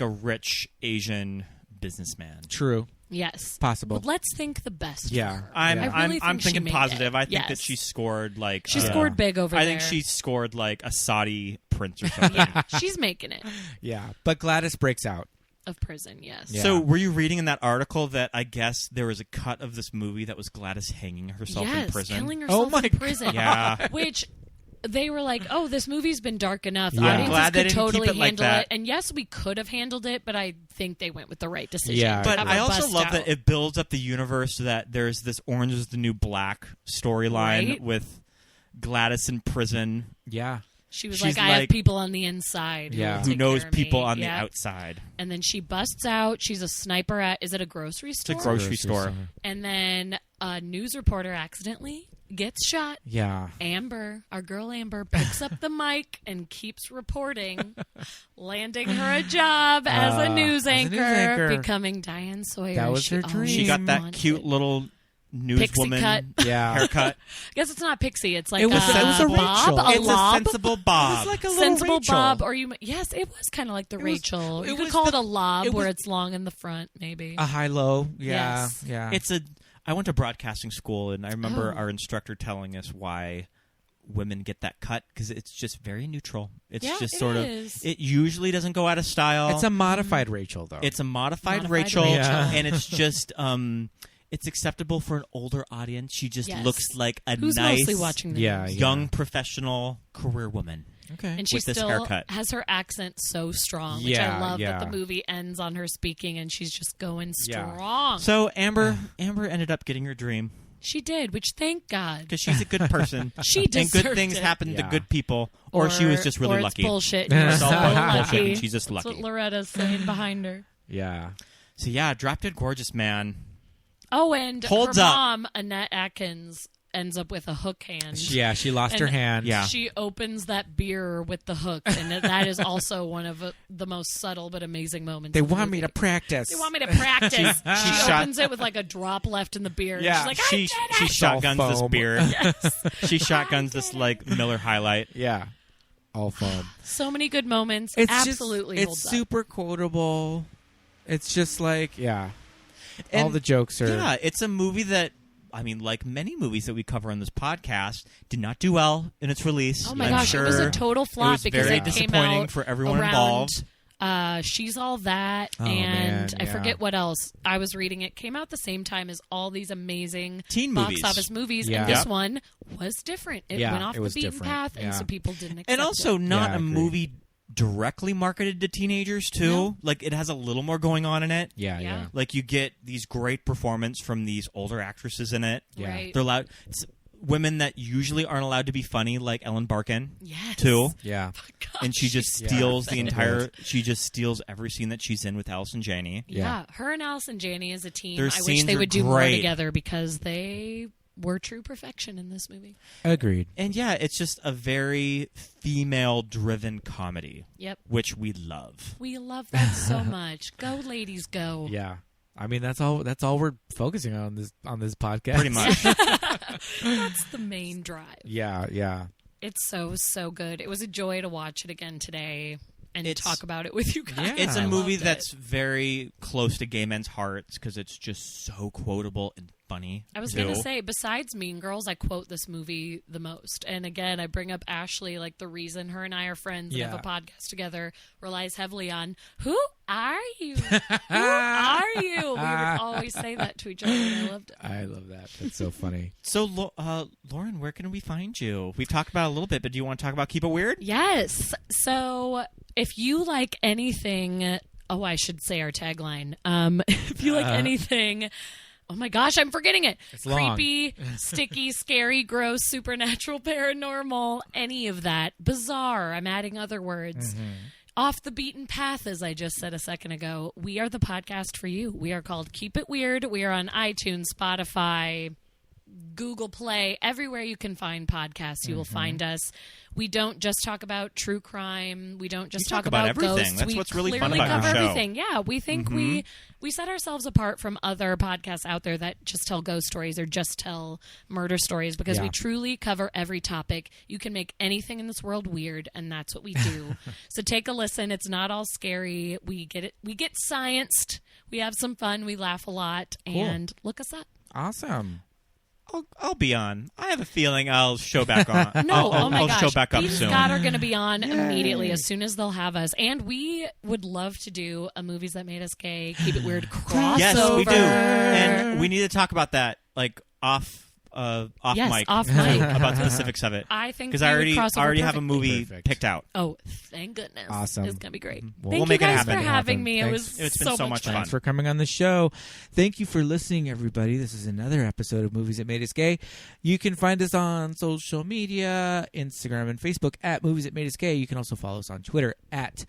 rich Asian businessman. True. Yes. Possible. But let's think the best. Yeah. For her. I'm really think she thinking made positive. it. I think that Yes. she scored like She scored big over I there. think she scored like a Saudi prince or something. Yeah, she's making it. Yeah. But Gladys breaks out. Of prison, yes. Yeah. So were you reading in that article that I guess there was a cut of this movie that was Gladys hanging herself in prison? Killing herself my in prison. Yeah. Which they were like, oh, this movie's been dark enough. Yeah. Audiences Glad they could didn't totally keep it like handle that. it. And yes, we could have handled it, but I think they went with the right decision. Yeah. But Have I her also bust love out. that it builds up the universe so that there's this Orange is the New Black storyline Right. with Gladys in prison. Yeah. She was She's like, I have like- people on the inside Yeah. will Who take knows care of people me. on the Yeah. outside. And then she busts out. She's a sniper at, is it a grocery store? It's a grocery store. And then a news reporter accidentally gets shot. Yeah. Amber, our girl Amber, picks up the mic and keeps reporting, landing her a job as a news anchor, becoming Diane Sawyer. That was She her dream. always She got that wanted. cute little Pixie newswoman cut. Yeah. haircut. I guess it's not pixie. It's like It was a a bob, Rachel. a It's lob. a sensible bob. It was like a little Sensible Rachel. bob, or yes, it was kind of like the was- Rachel. it You could was call the- it a lob, it where was- it's long in the front, maybe. A high-low. Yeah. Yes. Yeah. I went to broadcasting school, and I remember Oh. our instructor telling us why women get that cut, because it's just very neutral. It's Yeah, just it sort is. of. It usually doesn't go out of style. It's a modified Rachel, though. It's a modified Modified Rachel, Rachel. Yeah. and it's just it's acceptable for an older audience. She just Yes. looks like a Who's nice, mostly watching the Yeah, news? young professional career woman. okay. And she with this still haircut. has her accent so strong, which Yeah, I love yeah. that the movie ends on her speaking and she's just going Yeah. strong. So Amber ended up getting her dream She did, which thank God. because she's a good person. She and deserved good things it. happen Yeah. to good people, or she was just really or lucky. It's bullshit. And you're It's so all bullshit, lucky. and she's just That's lucky. what Loretta's saying behind her. Yeah. So yeah, Drop Dead Gorgeous, man. Oh, and Holds her up. mom, Annette Atkins, ends up with a hook hand. Yeah, she lost her And hand. Yeah. She opens that beer with the hook, and that is also one of the most subtle but amazing moments. They of the want me movie. to practice. They want me to practice. she shot- opens it with like a drop left in the beer. Yeah. And she's like, She I did she it! shotguns All this foam. beer. Yes. She shotguns this like Miller High Light. Yeah. All foam. So many good moments. It's Absolutely just, holds it's super quotable. It's just like, yeah. All And- the jokes are. Yeah, it's a movie that, I mean, like many movies that we cover on this podcast, did not do well in its release. up. Oh my I'm gosh, sure it was a total flop it was because very it came disappointing out for everyone around, involved. She's All That, Oh, and man, I yeah. forget what else. I was reading it came out the same time as all these amazing Teen box movies. office movies, Yeah. and this Yep. one was different. It Yeah, went off it the was beaten different. path, and Yeah. so people didn't accept And also it. not Yeah, I a agree. movie directly marketed to teenagers, too. No. Like, it has a little more going on in it. Yeah, Yeah. yeah. Like, you get these great performances from these older actresses in it. Yeah. Right. They're allowed... women that usually aren't allowed to be funny, like Ellen Barkin, Yes. too. Yeah. God, And she just Yeah. steals the So entire... good. She just steals every scene that she's in with Allison Janney. Yeah, her and Allison Janney as a team. Their I wish scenes they are would do more great. together because they were true perfection in this movie. Agreed. And yeah, it's just a very female-driven comedy, Yep. which we love. We love that so much. Go, ladies, go. Yeah. I mean, that's all we're focusing on this podcast. Pretty much. That's the main drive. Yeah, yeah. It's so good. It was a joy to watch it again today and It's- talk about it with you guys. Yeah. It's a I movie loved it. that's very close to gay men's hearts because it's just so quotable and funny. I was too. going to say, besides Mean Girls, I quote this movie the most. And again, I bring up Ashley, like the reason her and I are friends and have a podcast together relies heavily on, who are you? Who are you? We would always say that to each other, and I loved it. I love that. That's so funny. So, Lauren, where can we find you? We've talked about it a little bit, but do you want to talk about Keep It Weird? Yes. So if you like anything, oh, I should say our tagline. If you like anything, oh my gosh, I'm forgetting it. It's long. Creepy, sticky, scary, gross, supernatural, paranormal, any of that. Bizarre. I'm adding other words. Off the beaten path, as I just said a second ago. We are the podcast for you. We are called Keep It Weird. We are on iTunes, Spotify, Google Play, everywhere you can find podcasts, you will find us. We don't just talk about true crime. We don't just talk about everything. ghosts. That's we what's really fun clearly about cover our show. everything. Yeah, we think we set ourselves apart from other podcasts out there that just tell ghost stories or just tell murder stories because we truly cover every topic. You can make anything in this world weird, and that's what we do. So take a listen. It's not all scary. We get it. We get scienced. We have some fun. We laugh a lot, and look us up. Awesome. I'll be on. I have a feeling I'll show back on. No, I'll, oh my I'll gosh. show back up Pete and soon. Scott are going to be on immediately as soon as they'll have us. And we would love to do a Movies That Made Us Gay, Keep It Weird crossover. Yes, we do. And we need to talk about that, like, off mic. Off mic. About the specifics of it. I think because I already have a movie picked out. Oh, thank goodness. Awesome. It's going to be great. Well, Thank make you it guys happen. for having me. It's been so much fun. Thanks for coming on the show. Thank you for listening, everybody. This is another episode of Movies That Made Us Gay. You can find us on social media, Instagram and Facebook at Movies That Made Us Gay. You can also follow us on Twitter at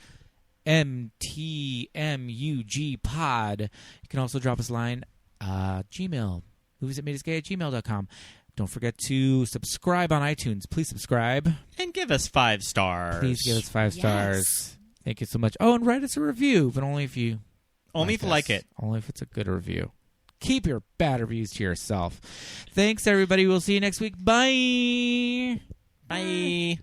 MTMUG Pod. You can also drop us a line, Gmail, moviesthatmadeusgay@gmail.com. Don't forget to subscribe on iTunes. Please subscribe. And give us 5 stars. Please give us 5 stars. Thank you so much. Oh, and write us a review, but only if you like it. Only if it's a good review. Keep your bad reviews to yourself. Thanks, everybody. We'll see you next week. Bye. Bye.